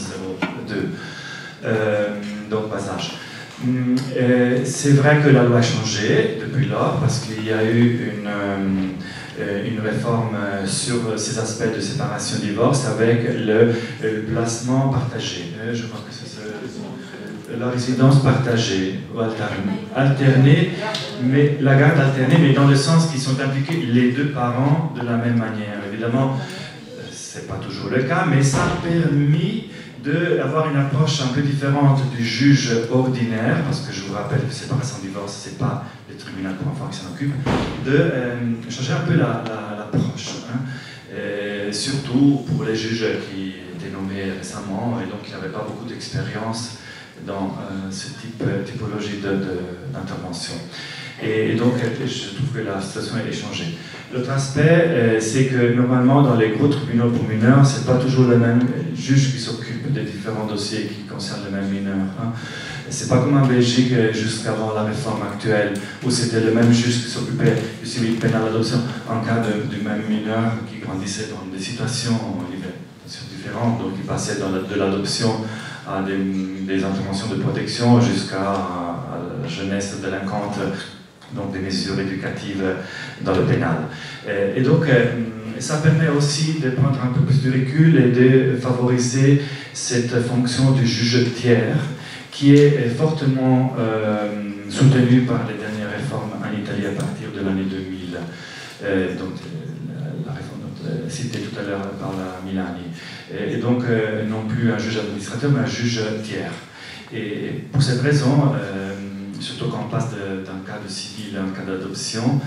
0,2, donc bas âge. C'est vrai que la loi a changé depuis lors, parce qu'il y a eu une réforme sur ces aspects de séparation-divorce avec le placement partagé. Je crois que c'est la résidence partagée ou alternée, mais la garde alternée, mais dans le sens qu'ils sont impliqués les deux parents de la même manière. Évidemment, c'est pas toujours le cas, mais ça a permis d'avoir une approche un peu différente du juge ordinaire, parce que je vous rappelle que séparation-divorce, c'est pas le tribunal pour enfants qui s'en occupe, de changer un peu l'approche. Surtout pour les juges qui étaient nommés récemment et donc qui n'avaient pas beaucoup d'expérience dans ce typologie d'intervention. Et donc, je trouve que la situation est changée. L'autre aspect, c'est que normalement, dans les gros tribunaux pour mineurs, ce n'est pas toujours le même juge qui s'occupe des différents dossiers qui concernent le même mineur. Ce n'est pas comme en Belgique, jusqu'avant la réforme actuelle, où c'était le même juge qui s'occupait du suivi pénal d'adoption en cas du même mineur qui grandissait dans des situations différentes, donc il passait de l'adoption à des interventions de protection jusqu'à la jeunesse délinquante, donc des mesures éducatives dans le pénal. Et donc, ça permet aussi de prendre un peu plus de recul et de favoriser cette fonction du juge tiers, qui est fortement soutenue par les dernières réformes en Italie à partir de l'année 2000. Donc, la réforme citée tout à l'heure par la Milani. Et donc, non plus un juge administrateur, mais un juge tiers. Et pour cette raison, surtout quand on passe d'un cas de civil à un cas d'adoption,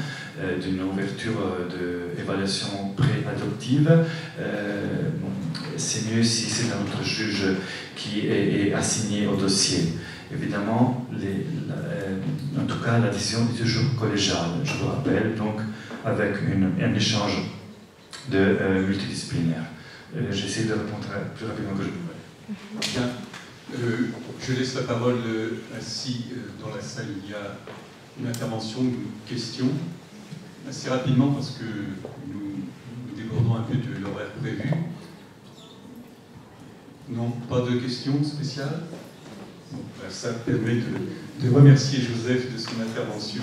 d'une ouverture d'évaluation pré-adoptive, c'est mieux si c'est un autre juge qui est assigné au dossier. Évidemment, en tout cas, la décision est toujours collégiale, je vous rappelle, donc avec un échange multidisciplinaire. J'essaie de répondre plus rapidement que je peux. Bien. Je laisse la parole si dans la salle il y a une intervention, une question, assez rapidement parce que nous débordons un peu de l'horaire prévu. Non, pas de questions spéciales. Bon, ça permet de remercier Joseph de son intervention.